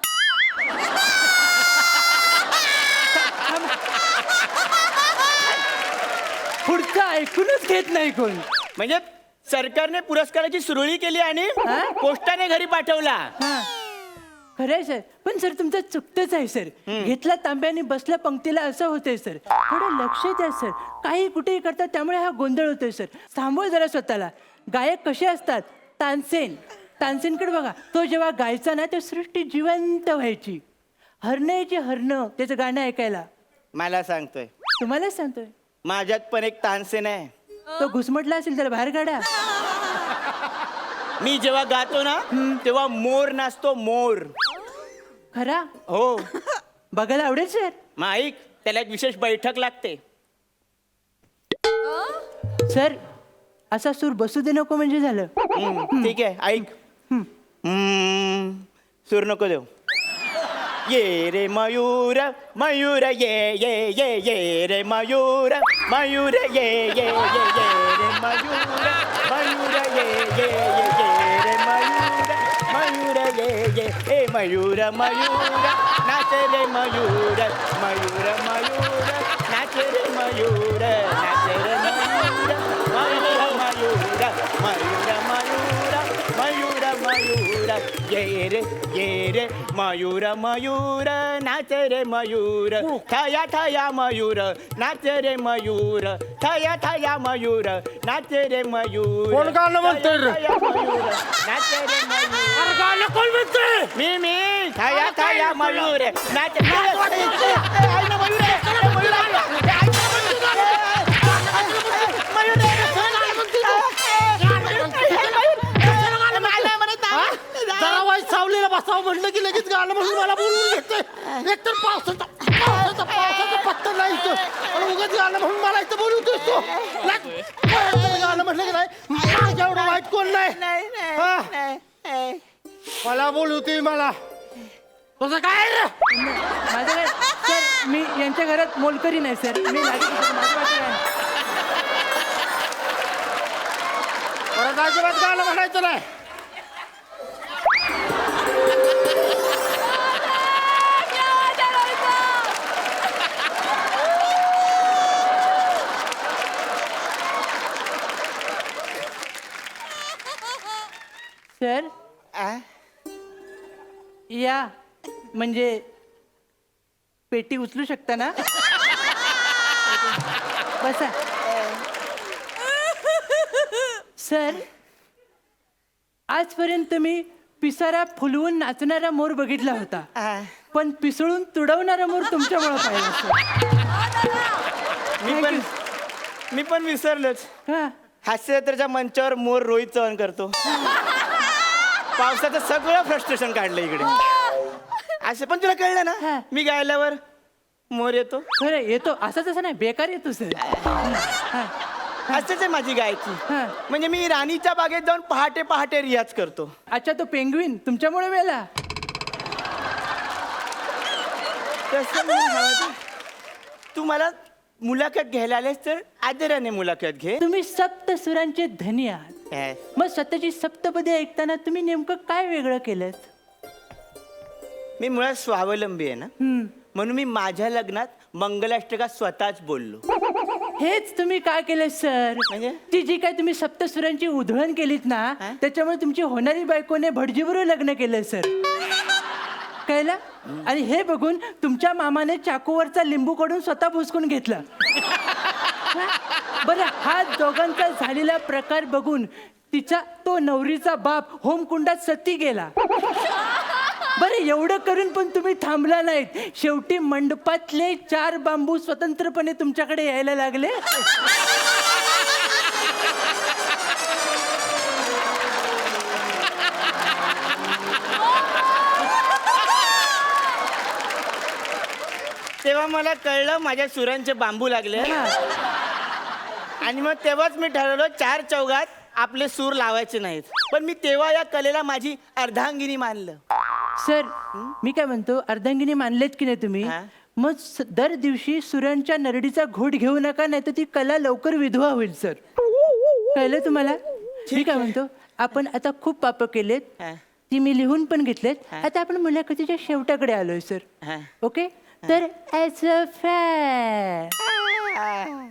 [SPEAKER 8] पुढचं ऐकूनच घेत नाही कोण.
[SPEAKER 9] म्हणजे सरकारने पुरस्काराची सुरळी केली आणि
[SPEAKER 8] हा?
[SPEAKER 9] पोस्टाने घरी पाठवला.
[SPEAKER 8] हा खरंय सर, पण सर तुमचं चुकतंच आहे सर. घेतला तांब्याने बसला पंक्तीला असं होतंय सर. थोडं लक्ष द्या सर. काही कुठेही करतात त्यामुळे हा गोंधळ होतोय सर. थांबवा जरा स्वतःला. गायक कसे असतात? तानसेनकडे बघा. तो जेव्हा गायचा ना तर सृष्टी जिवंत व्हायची. हरणं यायची हरणं त्याचं गाणं ऐकायला.
[SPEAKER 9] मला सांगतोय,
[SPEAKER 8] तुम्हालाच सांगतोय.
[SPEAKER 9] माझ्यात पण एक तानसेन आहे.
[SPEAKER 8] तो घुसमटला असेल त्याला बाहेर काढा.
[SPEAKER 9] मी जेव्हा गातो ना तेव्हा मोर नाचतो, मोर.
[SPEAKER 8] खरा
[SPEAKER 9] हो.
[SPEAKER 8] बघायला आवडेल सर.
[SPEAKER 9] मग ऐक, त्याला एक विशेष बैठक लागते.
[SPEAKER 8] सर असा सूर बसू दे नको म्हणजे झालं.
[SPEAKER 9] ठीक आहे, ऐक. सूर नको देऊ. ये रे मयूर मयूर ये ये ये ये रे मयूर मयूर ये ये ये ये रे मयूर मयूर ये ये ये ये रे मयूर मयूर ये ये ए मयूर मयूर नाच रे मयूर मयूर मयूर नाच रे मयूर नाच रे मयूर मयूर मयूर मयूर मयूर मयूर मयूर ये रे मयूर मयूर नाच रे मयूर थया थया मयूर नाच रे मयूर थया थया मयूर नाच रे मयूर.
[SPEAKER 2] कोण गाणं म्हणतंय रे?
[SPEAKER 9] थया मयूर नाच रे मयूर.
[SPEAKER 2] गाणं कोण म्हणतंय?
[SPEAKER 9] मी थया थया मयूर नाच मयूर
[SPEAKER 2] जरा वाईट सावलीला बसावं म्हटलं की लगेच गाणं म्हणून मला बोलवून घेते. एकतर पावसाचा पत्ता नाही इथं आणि उगाच गाणं म्हणून मला इथं बोलवतोय तो. गाणं म्हटलं की नाही माझ्या एवढं वाईट कोण नाही. हा? मला बोलवते मला तसं काय रे?
[SPEAKER 8] माझं काय सर, मी यांच्या घरात मोलकरी नाही सर. मी
[SPEAKER 2] परत अजिबात गाणं म्हणायचं नाही.
[SPEAKER 8] सर या म्हणजे पेटी उचलू शकता ना? बसा. सर आजपर्यंत मी पिसारा फुलवून नाचणारा मोर बघितला होता, पण पिसळून तुडवणारा मोर तुमच्यामुळे पाहिला सर.
[SPEAKER 9] मी पण विसरलोच.
[SPEAKER 8] हा
[SPEAKER 9] हास्यजत्रेच्या मंचावर मोर रोहित चव्हाण करतो. पावसाचं सगळं फ्रस्ट्रेशन काढलं इकडे. असं पण तुला कळलं
[SPEAKER 8] हा.
[SPEAKER 9] ना, मी गायल्यावर मोर येतो.
[SPEAKER 8] खरं येतो. असं तसं नाही, बेकार येतो सर.
[SPEAKER 9] असंच आहे माझी गायकी.
[SPEAKER 8] हा.
[SPEAKER 9] म्हणजे मी राणीच्या बागेत जाऊन पहाटे पहाटे रियाज करतो.
[SPEAKER 8] अच्छा तो पेंग्विन तुमच्यामुळे मेला.
[SPEAKER 9] तसं नाही हवं. तू मला मुलाखत घ्यायला आलेस तर आदराने मुलाखत घे.
[SPEAKER 8] तुम्ही सप्त सुरांचे धनी आहात. मग स्वतःची सप्तपदी ऐकताना तुम्ही नेमकं काय वेगळं केलं?
[SPEAKER 9] मी मुळात स्वावलंबी आहे ना, म्हणून मी माझ्या लग्नात मंगलाष्टकात स्वतःच बोललो.
[SPEAKER 8] हेच तुम्ही काय केलं सर?
[SPEAKER 9] म्हणजे?
[SPEAKER 8] ती जी काय तुम्ही सप्तसुरांची उधळण केलीत ना, त्याच्यामुळे तुमची होणारी बायकोने भटजीबरोबर लग्न केलं सर. कळलं? आणि हे बघून तुमच्या मामाने चाकूवरचा लिंबू काढून स्वतः भुसकून घेतला. बरं हा दोघांचा झालेला प्रकार बघून तिचा तो नवरीचा बाप होमकुंडात सती गेला. बरं एवढं करून पण तुम्ही थांबला नाहीत. शेवटी मंडपातले 4 बांबू स्वतंत्रपणे तुमच्याकडे यायला लागले.
[SPEAKER 9] तेव्हा मला कळलं माझ्या सुरांचे बांबू लागले. आणि मग तेव्हाच मी ठरवलं 4 चौघात आपले सूर लावायचे नाहीत. पण मी तेव्हा या कलेला माझी अर्धांगिनी मानलं.
[SPEAKER 8] सर मी काय म्हणतो, अर्धांगिनी मानलेत की नाही तुम्ही,
[SPEAKER 9] हा.
[SPEAKER 8] मग दर दिवशी सुरांच्या नरडीचा घोट घेऊ नका, नाही तर ती कला लवकर विधवा होईल सर. कळलं तुम्हाला? मी काय म्हणतो, आपण आता खूप पाप केलेत, ती मी लिहून पण घेतलेत. आता आपण मुलाखतीच्या शेवटाकडे आलोय सर. ओके, तर ॲज अ फॅन,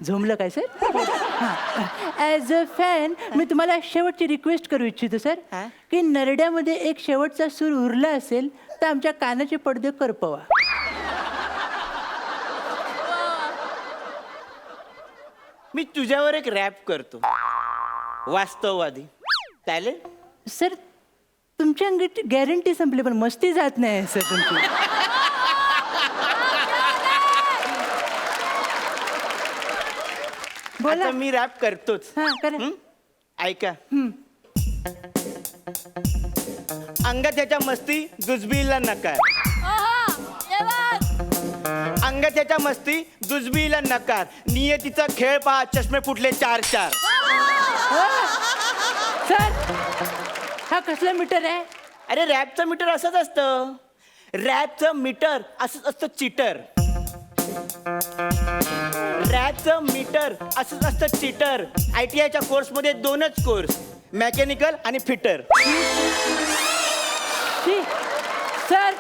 [SPEAKER 8] झोमलं काय सर? ॲज अ फॅन मी तुम्हाला शेवटची रिक्वेस्ट करू इच्छितो सर, की नरड्यामध्ये एक शेवटचा सूर उरला असेल तर आमच्या कानाचे पडदे करपवा.
[SPEAKER 9] मी तुझ्यावर एक रॅप करतो, वास्तववादी. चालेल?
[SPEAKER 8] सर तुमची अंगाची गॅरंटी संपली, पण मस्ती जात नाही सर तुमची. बोला.
[SPEAKER 9] आता मी रॅप करतोच.
[SPEAKER 8] हा करा.
[SPEAKER 9] ऐका. अंगात त्याच्या मस्ती जुजबीला नकार. अंगात त्याच्या मस्ती जुजबीला नकार. नियतीचा खेळ पहा, चष्मे फुटले 4-4.
[SPEAKER 8] सर हा कसला मीटर आहे?
[SPEAKER 9] अरे रॅपचं मीटर असंच असतं. रॅपचं मीटर असंच असतं चिटर. रॅपचं मीटर असंच असतं चिटर. ITIच्या कोर्समध्ये 2च कोर्स, मेकॅनिकल आणि फिटर.
[SPEAKER 8] सर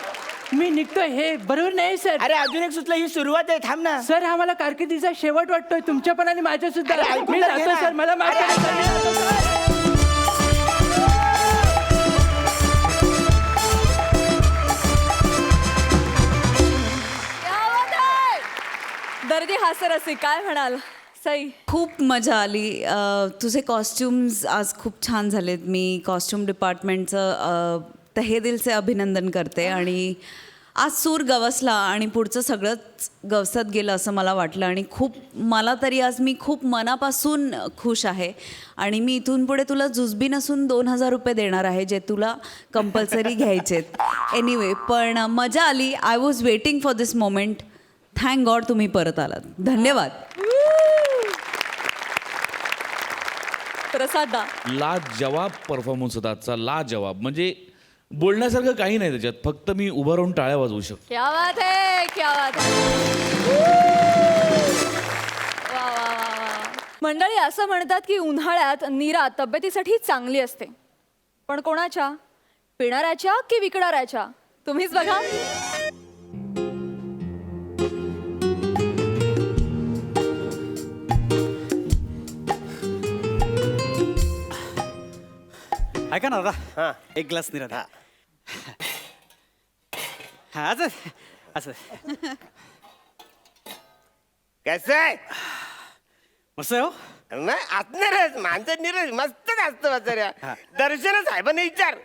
[SPEAKER 8] मी निघतो, हे बरोबर नाही सर.
[SPEAKER 9] अरे अजून एक सुचलं, ही सुरुवात आहे, थांब ना.
[SPEAKER 8] सर हा मला कारकिर्दीचा शेवट वाटतोय, तुमच्या पण आणि माझ्या सुद्धा.
[SPEAKER 9] अरे, ऐकून
[SPEAKER 8] मी
[SPEAKER 9] तर घे
[SPEAKER 8] जातो
[SPEAKER 9] ना.
[SPEAKER 8] सर, मला माफ
[SPEAKER 9] अरे,
[SPEAKER 8] करा, सर. मी जातो, सर.
[SPEAKER 1] क्या बात आहे! दर्दी हास्यरसिक, काय म्हणाल सई?
[SPEAKER 5] खूप मजा आली. तुझे कॉस्ट्युम्स आज खूप छान झालेत. मी कॉस्ट्युम डिपार्टमेंटचं तहेदिलचे अभिनंदन करते. आणि आज सूर गवसला आणि पुढचं सगळंच गवसत गेलं असं मला वाटलं. आणि मला तरी आज मी खूप मनापासून खुश आहे. आणि मी इथून पुढे तुला जुजबी नसून 2,000 रुपये देणार आहे, जे तुला कंपल्सरी घ्यायचेत. एनिवे, पण मजा आली. I was waiting for this moment. Thank God तुम्ही परत आलात. धन्यवाद.
[SPEAKER 1] प्रसादा,
[SPEAKER 6] लाजवाब परफॉर्मन्स होता आजचा, लाजवाब. म्हणजे बोलण्यासारखं काही नाही त्याच्यात, फक्त मी उभं राहून टाळ्या वाजवू शकतो.
[SPEAKER 1] क्या बात आहे, क्या बात आहे. वा वा वा वा. मंडळी, असं म्हणतात की उन्हाळ्यात नीरा तब्येतीसाठी चांगली असते, पण कोणाच्या? पिणाऱ्याच्या की विकणाऱ्याच्या? तुम्हीच बघा.
[SPEAKER 10] ऐका ना दादा, एक ग्लास निरा द्या. हा असं असं
[SPEAKER 2] कसं आहे?
[SPEAKER 10] मस्त आहे हो.
[SPEAKER 2] नाही असणारच, माणसं नीरज मस्तच असतं वाचाऱ्या. दर्शन साहेबांनी विचार,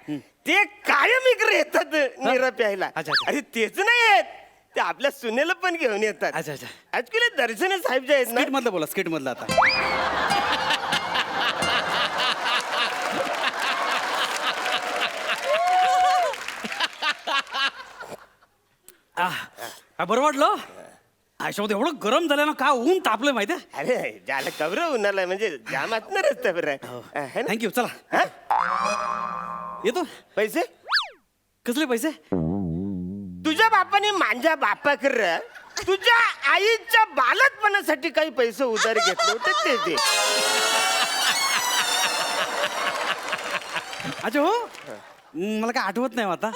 [SPEAKER 2] ते कायम इकडे येतात निरा प्यायला.
[SPEAKER 10] अच्छा, अच्छा.
[SPEAKER 2] अरे तेच नाही येत, ते आपल्या सुनेला पण घेऊन येतात.
[SPEAKER 10] अच्छा अच्छा.
[SPEAKER 2] ऍक्च्युली दर्शन साहेब जे आहेत ना,
[SPEAKER 10] स्किट मधलं बोला, स्किट मधलं आता. बरं वाटलं. आयुष्यामध्ये एवढं गरम झालं ना, का ऊन तापलं माहिती आहे.
[SPEAKER 2] अरे ज्याला कवर उन्हाला म्हणजे जाम असणारच तर बरं. है ना?
[SPEAKER 10] थँक्यू. चला
[SPEAKER 2] हा?
[SPEAKER 10] येतो.
[SPEAKER 2] पैसे
[SPEAKER 10] कसले पैसे?
[SPEAKER 2] तुझ्या बापाने माझ्या बापाकर तुझ्या आईच्या बालकपणासाठी काही पैसे उधार घेतले होते ते.
[SPEAKER 10] अच्छा हो, मला काय आठवत नाही आता.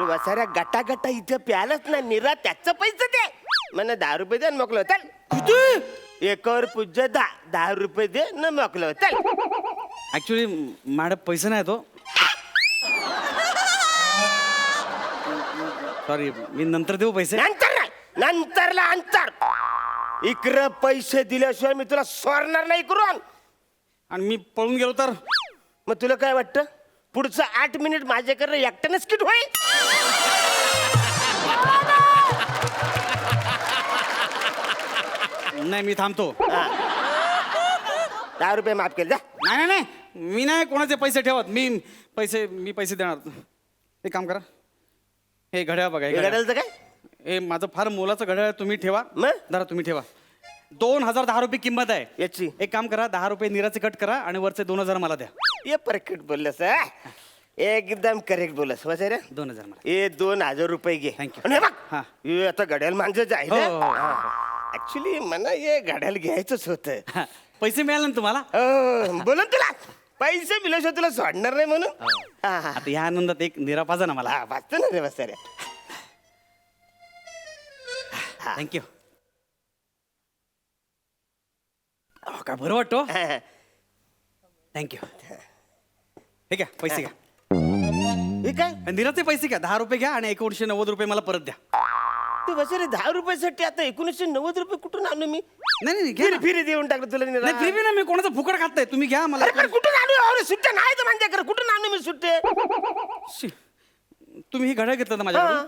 [SPEAKER 2] वसाऱ्या गटा गटा इथं प्यालाच ना निरा, त्याचं पैसे दे. मला 10 रुपये दे न मोकलो. चल एकावर पूज्य 10 रुपये दे न मोकलो. चल.
[SPEAKER 10] ऍक्च्युली मॅडम पैसे नाही तो. सॉरी, मी नंतर देऊ पैसे.
[SPEAKER 2] नंतर नाही, नंतरला अंतर. इकडं पैसे दिल्याशिवाय मी तुला सोडणार नाही करून.
[SPEAKER 10] आणि मी पळून गेलो तर?
[SPEAKER 2] मग तुला काय वाटतं, पुढचं 8 मिनिट माझ्याकडे एकट्यानं स्किट होईल?
[SPEAKER 10] नाही, मी थांबतो.
[SPEAKER 2] 10 रुपये माफ केले जा.
[SPEAKER 10] नाही नाही नाही, मी नाही कोणाचे पैसे ठेवत. मी पैसे देणार. एक काम करा, हे घड्याळ बघा. हे
[SPEAKER 2] हे
[SPEAKER 10] घड्याळ.
[SPEAKER 2] घड्याळचं काय?
[SPEAKER 10] हे माझं फार मोलाचं घड्याळ आहे, तुम्ही ठेवा.
[SPEAKER 2] मग?
[SPEAKER 10] जरा तुम्ही ठेवा. 2,010 रुपये किंमत आहे
[SPEAKER 2] याची.
[SPEAKER 10] एक काम करा, 10 रुपये निराचे कट करा आणि वरचे 2,000 मला द्या.
[SPEAKER 2] ये परकेट बोललं सर.
[SPEAKER 9] एकदम करेक्ट बोलस बस रे
[SPEAKER 10] 2000 मला.
[SPEAKER 9] ए 2000 रुपये घे
[SPEAKER 10] Thank you.
[SPEAKER 9] आणि हे बघ
[SPEAKER 10] हा.
[SPEAKER 9] हे आता घड्याळ माणसाचं आहे
[SPEAKER 10] हो, हो, हो.
[SPEAKER 9] ना ऍक्च्युली मला हे घड्याळ घ्यायचंच होतं
[SPEAKER 10] हा, पैसे मिळाले ना तुम्हाला
[SPEAKER 9] बोलून तुला पैसे मिळाल्याशिवाय तुला सोडणार नाही म्हणून हा, हा.
[SPEAKER 10] आता या आनंदात एक निरापाजा ना मला.
[SPEAKER 9] हा, वाचतो ना रे बस रे
[SPEAKER 10] थँक्यू. काय बरं वाटतो. थँक्यू. हे घ्या पैसे घ्या.
[SPEAKER 9] हे काय
[SPEAKER 10] निराचे पैसे घ्या. 10 रुपये घ्या आणि 1990 रुपये मला परत द्या.
[SPEAKER 9] तू बस रे 10 रुपयासाठी आता 1990 रुपये कुठून आणू मी
[SPEAKER 10] नाही नाही घ्या
[SPEAKER 9] फिरी
[SPEAKER 10] ना.
[SPEAKER 9] फिरी देऊन टाकलं तुला
[SPEAKER 10] नाही फिरवी ना मी कोणाचं फुकट खात नाही. तुम्ही घ्या मला.
[SPEAKER 9] अरे पण कुठून आणू अरे सुट्ट्या नाही तर माझ्याकडे कुठून आणू मी सुट्टे
[SPEAKER 10] शी. तुम्ही ही घड्याळ घेतलं ना माझ्याकडून
[SPEAKER 9] हा.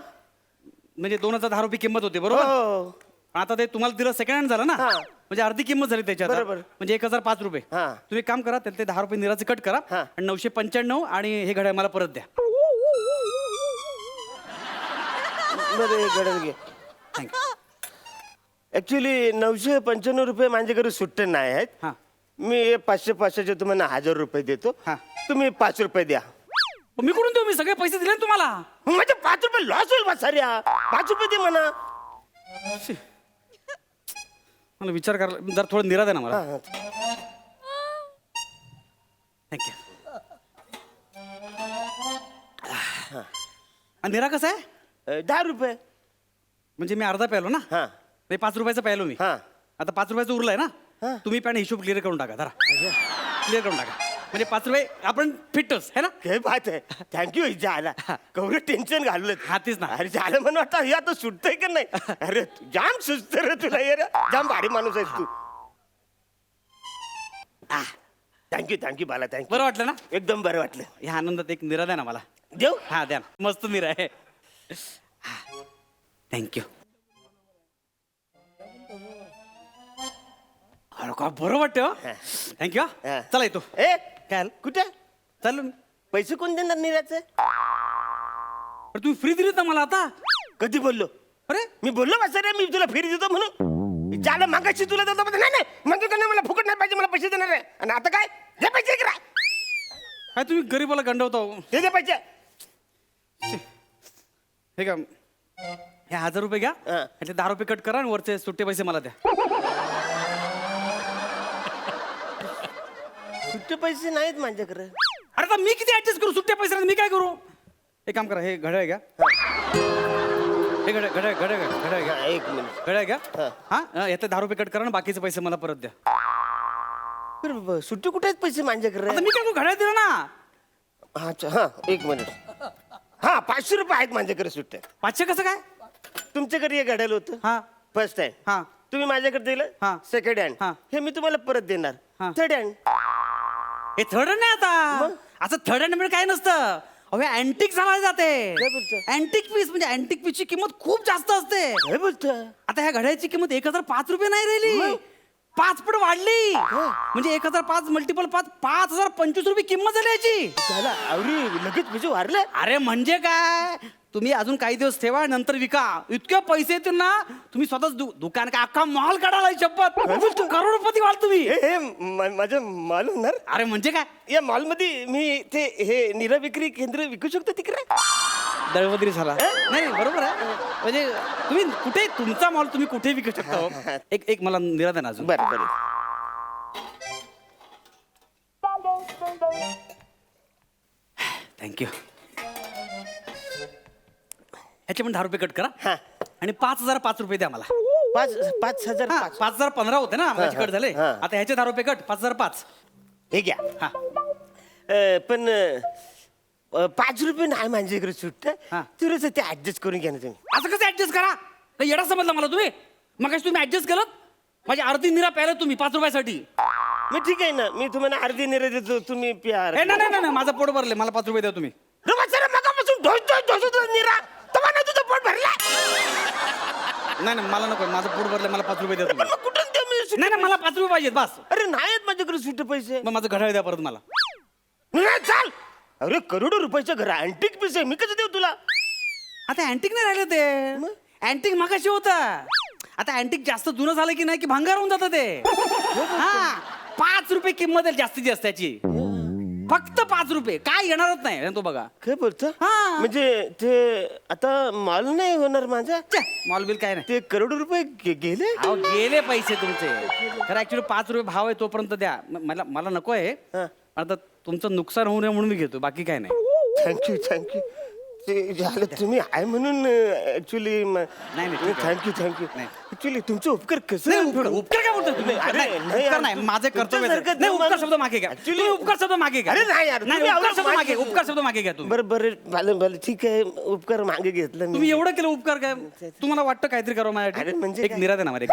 [SPEAKER 10] म्हणजे 2010 रुपये किंमत होती बरोबर.
[SPEAKER 9] हो.
[SPEAKER 10] आता ते तुम्हाला दिलं सेकंड हँड झालं ना
[SPEAKER 9] हा.
[SPEAKER 10] म्हणजे अर्धी किंमत झाली त्याची आता.
[SPEAKER 9] बरोबर.
[SPEAKER 10] म्हणजे 1005 रुपये.
[SPEAKER 9] हा.
[SPEAKER 10] तुम्ही एक काम करा त्याला ते 10 रुपये निराचे कट करा
[SPEAKER 9] हा.
[SPEAKER 10] आणि 995 आणि हे घड्याळ मला परत द्या.
[SPEAKER 9] बरं हे घड्याळ घे
[SPEAKER 10] थँक्यू.
[SPEAKER 9] ऍक्च्युली 995 रुपये माझ्याकडे सुट्टे नाही आहेत
[SPEAKER 10] हा.
[SPEAKER 9] मी 500 तुम्हाला 1000 रुपये देतो
[SPEAKER 10] हा.
[SPEAKER 9] तुम्ही 5 रुपये द्या
[SPEAKER 10] मी कुठून देऊ. मी सगळे पैसे दिले ना तुम्हाला.
[SPEAKER 9] म्हणजे 5 रुपये लॉस होईल बा साऱ्या 5 रुपये दे म्हणा
[SPEAKER 10] शी. मला विचार करायला जर थोडं निरा द्या ना मला.
[SPEAKER 9] हा.
[SPEAKER 10] थँक्यू. निरा कसा आहे
[SPEAKER 9] 10 रुपये
[SPEAKER 10] म्हणजे मी अर्धा प्यालो ना.
[SPEAKER 9] हा.
[SPEAKER 10] ते 5 रुपयाचा प्यालो मी.
[SPEAKER 9] हा.
[SPEAKER 10] आता 5 रुपयाचं उरलंय
[SPEAKER 9] हा.
[SPEAKER 10] ना. तुम्ही पण हिशोब क्लिअर करून टाका जरा. क्लिअर करून टाका म्हणजे 5 रुपये आपण फिटच है ना.
[SPEAKER 9] काय बात आहे थँक्यू झाला कवरं टेन्शन घालवलं
[SPEAKER 10] हा, तेच ना.
[SPEAKER 9] अरे झालं म्हणून वाटतं हे आता सुटतंय का नाही अरे जाम सुचत रे तुला ये रे जाम भारी माणूस आहेस तू थँक्यू बाला थँक्यू
[SPEAKER 10] बरं वाटलं ना.
[SPEAKER 9] एकदम बरं वाटलं
[SPEAKER 10] ह्या आनंदात एक निरा द्या ना मला.
[SPEAKER 9] देऊ
[SPEAKER 10] हा द्या ना. मस्त निरा आहे. थँक्यू. अरे का बरं वाटतं. थँक्यू.
[SPEAKER 9] हा.
[SPEAKER 10] चला येतो.
[SPEAKER 9] ए
[SPEAKER 10] काय आलं?
[SPEAKER 9] कुठे
[SPEAKER 10] चाललो मी.
[SPEAKER 9] पैसे कोण देणार निराचे
[SPEAKER 10] अरे तुम्ही फ्री दिलीत ना मला आता.
[SPEAKER 9] कधी बोललो
[SPEAKER 10] अरे
[SPEAKER 9] मी बोललो बा रे मी तुला फेरी देतो म्हणून झालं मागाशी तुला देतो पण नाही म्हणजे त्यांना मला फुकट नाही पाहिजे मला पैसे देणार आहे आणि आता काय दे पैसे करा
[SPEAKER 10] काय तुम्ही गरीबाला गंडवता हो.
[SPEAKER 9] दे पैसे
[SPEAKER 10] हे का हे 1000 रुपये घ्या
[SPEAKER 9] हा.
[SPEAKER 10] आणि ते 10 रुपये कट करा आणि वरचे सुट्टे पैसे मला द्या.
[SPEAKER 9] सुट्टे पैसे नाहीत माझ्याकडे
[SPEAKER 10] अरे आता मी किती ऍडजस्ट करू सुट्टे पैसे मी काय करू. एक काम करा हे घड्याळ घ्या. हे घड्याळ घ्या.
[SPEAKER 9] एक मिनिट
[SPEAKER 10] घड्याळ घ्या.
[SPEAKER 9] हा.
[SPEAKER 10] हा याचे 10 रुपये कट करा आणि बाकीचे पैसे मला परत द्या.
[SPEAKER 9] बरं सुट्टे कुठे आहेत पैसे माझ्याकडे
[SPEAKER 10] आता मी काय करू घड्याळ दिलं ना.
[SPEAKER 9] अच्छा हा एक मिनिट हा 500 रुपये आहेत माझ्याकडे सुट्टे
[SPEAKER 10] 500 कसं काय.
[SPEAKER 9] तुमच्याकडे हे घड्याळ होतं
[SPEAKER 10] हा
[SPEAKER 9] फर्स्ट टाइम
[SPEAKER 10] हा
[SPEAKER 9] तुम्ही माझ्याकडे दिलं
[SPEAKER 10] हा.
[SPEAKER 9] सेकंड हँड
[SPEAKER 10] हा.
[SPEAKER 9] हे मी तुम्हाला परत देणार
[SPEAKER 10] हा.
[SPEAKER 9] थर्ड हँड
[SPEAKER 10] हे थर्ड नाही आता. असं थर्ड हँड म्हणजे काय नसतं. अहो अँटिक झाला जाते.
[SPEAKER 9] काय बोलतो?
[SPEAKER 10] अँटिक पीस म्हणजे अँटिक पीसची किंमत खूप जास्त असते.
[SPEAKER 9] काय बोलतो
[SPEAKER 10] आता ह्या घड्याळची किंमत 1005 रुपये नाही राहिली. 5 पट वाढली म्हणजे 1005 मल्टिपल 5 5025 रुपये किंमत झाली याची.
[SPEAKER 9] झाला आवरी लगेच पैसे वाढले
[SPEAKER 10] अरे म्हणजे काय तुम्ही अजून काही दिवस ठेवा नंतर विका. इतके पैसे येतील ना तुम्ही स्वतःच दुकान का अख्खा मॉल काढायला शपथ. करोडपती व्हाल तुम्ही.
[SPEAKER 9] माझं माल होणार
[SPEAKER 10] अरे म्हणजे काय
[SPEAKER 9] या मॉल मध्ये मी ते हे निरा विक्री केंद्र विकू शकतो तिकडे
[SPEAKER 10] दळवदरी झाला. नाही बरोबर आहे म्हणजे तुम्ही कुठे तुमचा मॉल तुम्ही कुठे विकू शकता हो. एक मला निराधन अजून.
[SPEAKER 9] बरं बरं
[SPEAKER 10] थँक्यू. ह्याचे पण 10 रुपये कट करा
[SPEAKER 9] हा.
[SPEAKER 10] आणि 5005 रुपये द्या मला.
[SPEAKER 9] 5000
[SPEAKER 10] 5015 होते ना माझे कट झाले.
[SPEAKER 9] हा.
[SPEAKER 10] आता ह्याचे 10 रुपये कट 5005.
[SPEAKER 9] हे घ्या
[SPEAKER 10] हा
[SPEAKER 9] पण 5 रुपये नाही माझ्याकडे सुट्ट
[SPEAKER 10] हा.
[SPEAKER 9] तुलाच ते ऍडजस्ट करून घ्या ना तुम्ही
[SPEAKER 10] असं कसं ऍडजस्ट करा. काही येडा समजला मला तुम्ही. मग तुम्ही ऍडजस्ट केलं माझी अर्धी निरा प्यायला तुम्ही 5 रुपयासाठी.
[SPEAKER 9] मी ठीक आहे ना मी तुम्हाला अर्धी निरा देतो तुम्ही प्यार
[SPEAKER 10] ए, नाही नाही नाही माझं पोट भरले मला 5 रुपये द्या तुम्ही.
[SPEAKER 9] मगापासून ढोस निरा तेव्हा नाही तुझं पोट भरला
[SPEAKER 10] नाही नाही मला नको माझं पोट भरले मला 5 रुपये द्या तुम्ही.
[SPEAKER 9] मग कुठून देऊ मी सुट्टे?
[SPEAKER 10] नाही नाही मला 5 रुपये पाहिजेत बस.
[SPEAKER 9] अरे नाही आहेत माझ्याकडे सुट्टे पैसे
[SPEAKER 10] मग माझं घड्याळ द्या परत मला.
[SPEAKER 9] नाही, चाल अरे करोडो रुपयाचं घर अँटिक पीस आहे मी कसं देऊ तुला
[SPEAKER 10] आता अँटिक नाही राहिलं ते. अँटिक मागाशी होतं. आता अँटिक जास्त जुनं झालं की नाही की भंगार होऊन जातं ते. हा 5 रुपये किंमत आहे जास्तीत जास्त त्याची. फक्त 5 रुपये, काय येणारच नाही तो बघा.
[SPEAKER 9] काय बोलतो
[SPEAKER 10] हा.
[SPEAKER 9] म्हणजे ते आता माल नाही होणार माझा.
[SPEAKER 10] मॉल बिल काय नाही.
[SPEAKER 9] ते करोड रुपये गेले.
[SPEAKER 10] अहो गेले पैसे तुमचे. खरं ऍक्च्युली 5 रुपये भाव आहे तोपर्यंत द्या. मला नको आहे. आता तुमचं नुकसान होऊ नये म्हणून मी घेतो, बाकी काय नाही.
[SPEAKER 9] थँक्यू ते झालं तुम्ही आहे म्हणून ऍक्च्युली
[SPEAKER 10] नाही, ठीक आहे.
[SPEAKER 9] थँक्यू ऍक्च्युली तुमचे उपकार कसं
[SPEAKER 10] नाही, उपकार काय बोलतोय तुम्ही?
[SPEAKER 9] अरे,
[SPEAKER 10] नाही,
[SPEAKER 9] नाही,
[SPEAKER 10] उपकार नाही, माझे कर्तव्य आहे.
[SPEAKER 9] तुमच्यासारखं
[SPEAKER 10] नाही, उपकार
[SPEAKER 9] जर
[SPEAKER 10] शब्द मागे घ्या.
[SPEAKER 9] Actually-
[SPEAKER 10] तुम्ही उपकार शब्द मागे घ्या.
[SPEAKER 9] अरे, नाही यार,
[SPEAKER 10] नाही,
[SPEAKER 9] तुम्ही
[SPEAKER 10] उपकार
[SPEAKER 9] एवढं
[SPEAKER 10] शब्द मागे,
[SPEAKER 9] मागे-
[SPEAKER 10] उपकार शब्द मागे घ्या तुम्ही.
[SPEAKER 9] बरं ठीक आहे उपकार मागे घेतलं मी.
[SPEAKER 10] तुम्ही एवढं केलं उपकार काय तुम्हाला वाटतं काहीतरी करावं
[SPEAKER 9] अरे,
[SPEAKER 10] माझ्यासाठी?
[SPEAKER 9] म्हणजे
[SPEAKER 10] एक
[SPEAKER 9] काय?
[SPEAKER 10] निरा देणार एक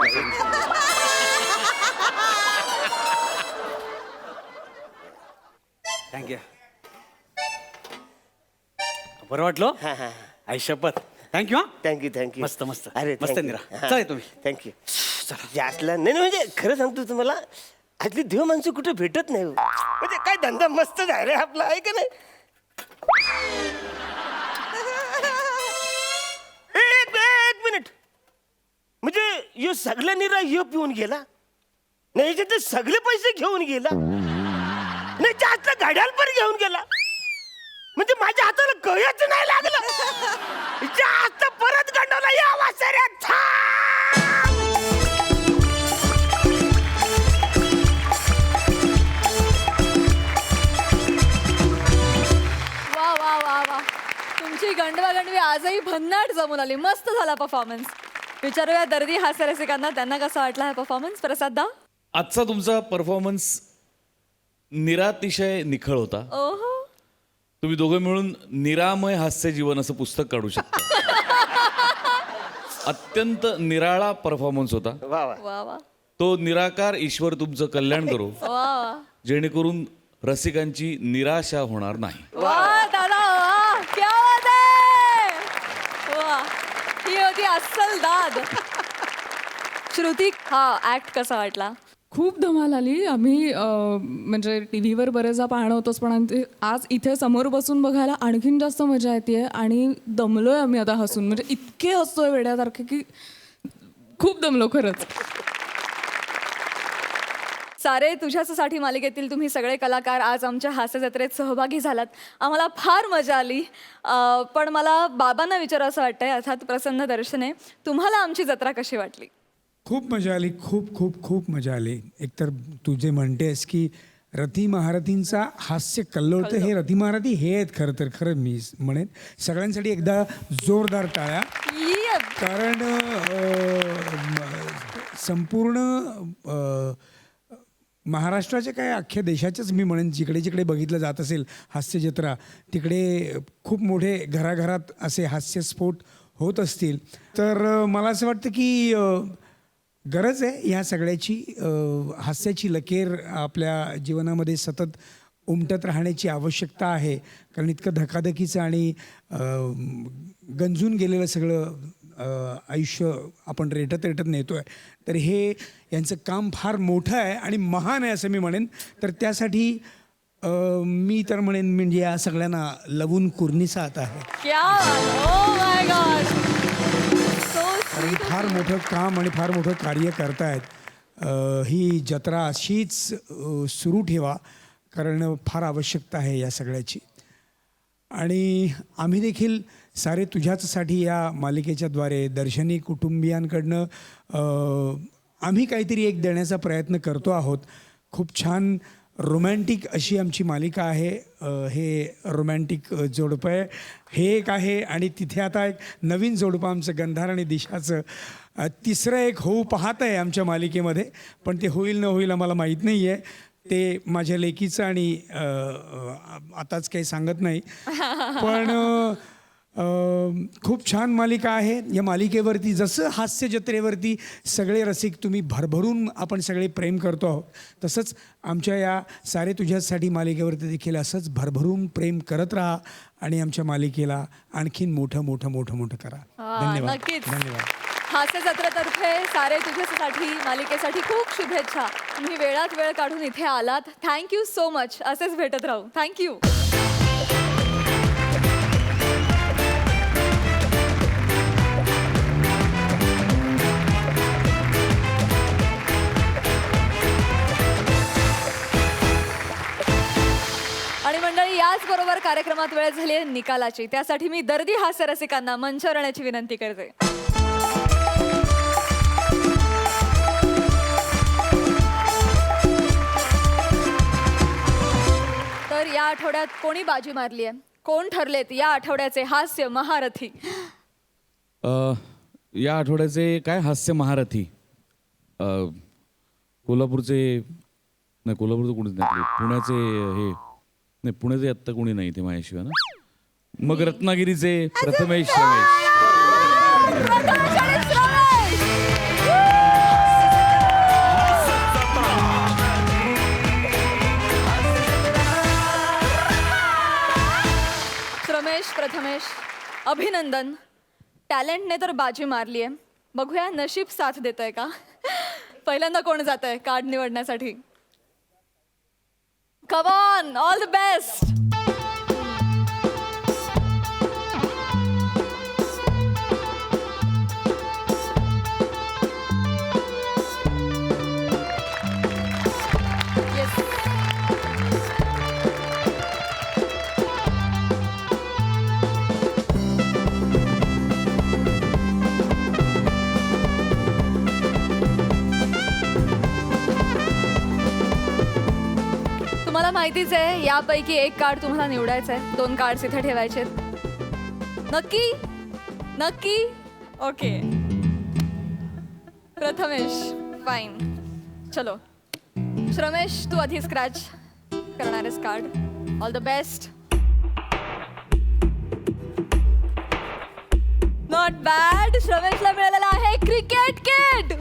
[SPEAKER 10] थँक्यू. बरं वाटलं
[SPEAKER 9] हा.
[SPEAKER 10] आई शपथ. थँक्यू. हा
[SPEAKER 9] थँक्यू
[SPEAKER 10] मस्त
[SPEAKER 9] अरे
[SPEAKER 10] मस्त निरा. चला तुम्ही.
[SPEAKER 9] थँक्यू जास्तला नाही म्हणजे खरं सांगतो तुम्हाला आजली देव माणसं कुठे भेटत नाही हो. म्हणजे काय धंदा मस्त आहे रे आपला आहे का नाही. एक मिनिट म्हणजे यो सगळ्या निरा यो पिऊन गेला नाही याचे ते सगळे पैसे घेऊन गेला नाही जास्त घड्याळ पण घेऊन गेला म्हणजे माझ्या हाताला कळच नाही लागलं जास्त परत गंडवला या वासऱ्यात.
[SPEAKER 1] वा वा वा वा तुमची गंडवागंडवी आजही भन्नाट जमून आली. मस्त झाला परफॉर्मन्स. विचारूया दर्दी हास्यरसिकांना त्यांना कसा वाटला हा परफॉर्मन्स. प्रसाद दा.
[SPEAKER 6] आजचा तुमचा परफॉर्मन्स निरातिशय निखळ होता.
[SPEAKER 1] ओहो.
[SPEAKER 6] तुम्ही दोघं मिळून निरामय हास्य जीवन असं पुस्तक काढू शकता. अत्यंत निराळा परफॉर्मन्स होता.
[SPEAKER 9] वा वा
[SPEAKER 1] वा वा
[SPEAKER 6] तो निराकार ईश्वर तुमचं कल्याण करो,
[SPEAKER 1] वा वा
[SPEAKER 6] जेणेकरून रसिकांची निराशा होणार नाही.
[SPEAKER 1] वा दादा वा क्या बात आहे. वा ही होती अस्सल दाद. श्रुती हा ऍक्ट कसा वाटला.
[SPEAKER 11] खूप धमाल आली. आम्ही म्हणजे टी व्हीवर बरेचदा पाहणं होतोच, पण आज इथे समोर बसून बघायला आणखीन जास्त मजा येते. आणि दमलोय आम्ही आता हसून, म्हणजे इतके हसतोय वेड्यासारखे की खूप दमलो खरंच.
[SPEAKER 1] सारे तुझ्यासाठी मालिकेतील तुम्ही सगळे कलाकार आज आमच्या हास्य जत्रेत सहभागी झालात. आम्हाला फार मजा आली. पण मला बाबांना विचारावं असं वाटतंय, अर्थात प्रसन्न दर्शने, तुम्हाला आमची जत्रा कशी वाटली.
[SPEAKER 7] खूप मजा आली. खूप मजा आली. एकतर तू जे म्हणतेस की रथी महारथींचा हास्य कल्लोळ, तर हे रथी महारथी हे आहेत खरं मी म्हणेन. सगळ्यांसाठी एकदा जोरदार टाळ्या. कारण संपूर्ण महाराष्ट्राच्या काय अख्ख्या देशाच्याच मी म्हणेन जिकडे जिकडे बघितलं जात असेल हास्य जत्रा तिकडे खूप मोठे घराघरात असे हास्यस्फोट होत असतील. तर मला असं वाटतं की गरज आहे ह्या सगळ्याची. हास्याची लकेर आपल्या जीवनामध्ये सतत उमटत राहण्याची आवश्यकता आहे. कारण इतकं धकाधकीचं आणि गंजून गेलेलं सगळं आयुष्य आपण रेटत नेतो आहे. तर हे यांचं काम फार मोठं आहे आणि महान आहे असं मी म्हणेन. तर त्यासाठी मी तर म्हणेन म्हणजे या सगळ्यांना लवून कुर्निसात आहे. कारण फार मोठं काम आणि फार मोठं कार्य करतायत. ही जत्रा अशीच सुरू ठेवा, कारण फार आवश्यकता आहे या सगळ्याची. आणि आम्ही देखील सारे तुझ्याचसाठी या मालिकेच्याद्वारे दर्शनी कुटुंबियांकडनं आम्ही काहीतरी एक देण्याचा प्रयत्न करतो आहोत. खूप छान रोमॅन्टिक अशी आमची मालिका आहे. हे रोमॅन्टिक जोडपं आहे हे एक आहे. आणि तिथे आता एक नवीन जोडपं आमचं गंधार आणि दिशाचं तिसरं एक होऊ पाहत आहे आमच्या मालिकेमध्ये. पण ते होईल न होईल आम्हाला माहीत नाही आहे. ते माझ्या लेकीचं आणि आताच काही सांगत नाही. पण खूप छान मालिका आहे. या मालिकेवरती जसं हास्य जत्रेवरती सगळे रसिक तुम्ही भरभरून आपण सगळे प्रेम करतो आहोत, तसंच आमच्या या सारे तुझ्यासाठी मालिकेवरती देखील असंच भरभरून प्रेम करत राहा आणि आमच्या मालिकेला आणखीन मोठं करा. धन्यवाद.
[SPEAKER 1] नक्कीच.
[SPEAKER 7] धन्यवाद.
[SPEAKER 1] हास्य जत्रेतर्फे सारे तुझ्यासाठी मालिकेसाठी खूप शुभेच्छा. तुम्ही वेळात वेळ काढून इथे आलात. Thank you so much. असेच भेटत राहू. थँक्यू. आणि कार्यक्रमात वेळ झाली आहे निकालाची. त्यासाठी मी दर्दी हास्य रसिकांना मंचावर येण्याची विनंती करते. तर या आठवड्यात कोणी बाजी मारली आहे? कोण ठरलेत या आठवड्याचे हास्य महारथी?
[SPEAKER 6] या आठवड्याचे काय हास्य महारथी? कोल्हापूरचे नाही, कोल्हापूरचं कोणीच नाही आपले. पुण्याचे हे नाही, पुण्याचे आत्ता कोणी नाही ते माझ्याशिवाय ना. मग रत्नागिरीचे प्रथमेश रमेश.
[SPEAKER 1] प्रकाश आणि श्रमेश! श्रमेश, प्रथमेश, अभिनंदन. टॅलेंटने तर बाजी मारली आहे. बघूया नशीब साथ देतंय का. पहिल्यांदा कोण जात आहे कार्ड निवडण्यासाठी? कम ऑन, ऑल द बेस्ट. तुम्हाला माहितीच आहे यापैकी एक कार्ड तुम्हाला निवडायचं आहे. 2 कार्ड्स इथे ठेवायचे. नक्की नक्की ओके. प्रथमेश फाईन. चलो श्रमेश, तू आधी स्क्रॅच करणार आहेस card. All the best. Not bad. श्रमेशला मिळालेला आहे क्रिकेट किट.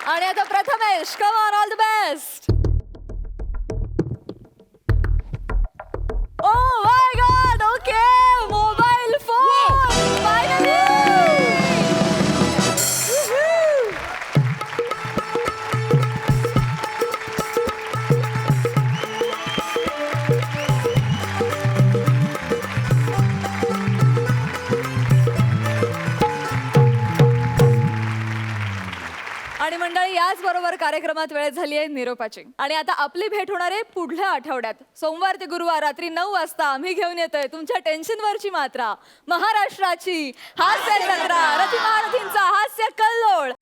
[SPEAKER 1] आणि आता Prathamesh, come on, all the best. Oh my god, okay, mobile phone finally. आणि मंडळी, याच बरोबर कार्यक्रमात वेळ झाली आहे निरोपाची. आणि आता आपली भेट होणार आहे पुढल्या आठवड्यात. सोमवार ते गुरुवार रात्री 9 वाजता आम्ही घेऊन येतोय तुमच्या टेन्शनवरची मात्रा, महाराष्ट्राची हास्य जत्रा, रतिमारथींचा हास्य कल्लोळ.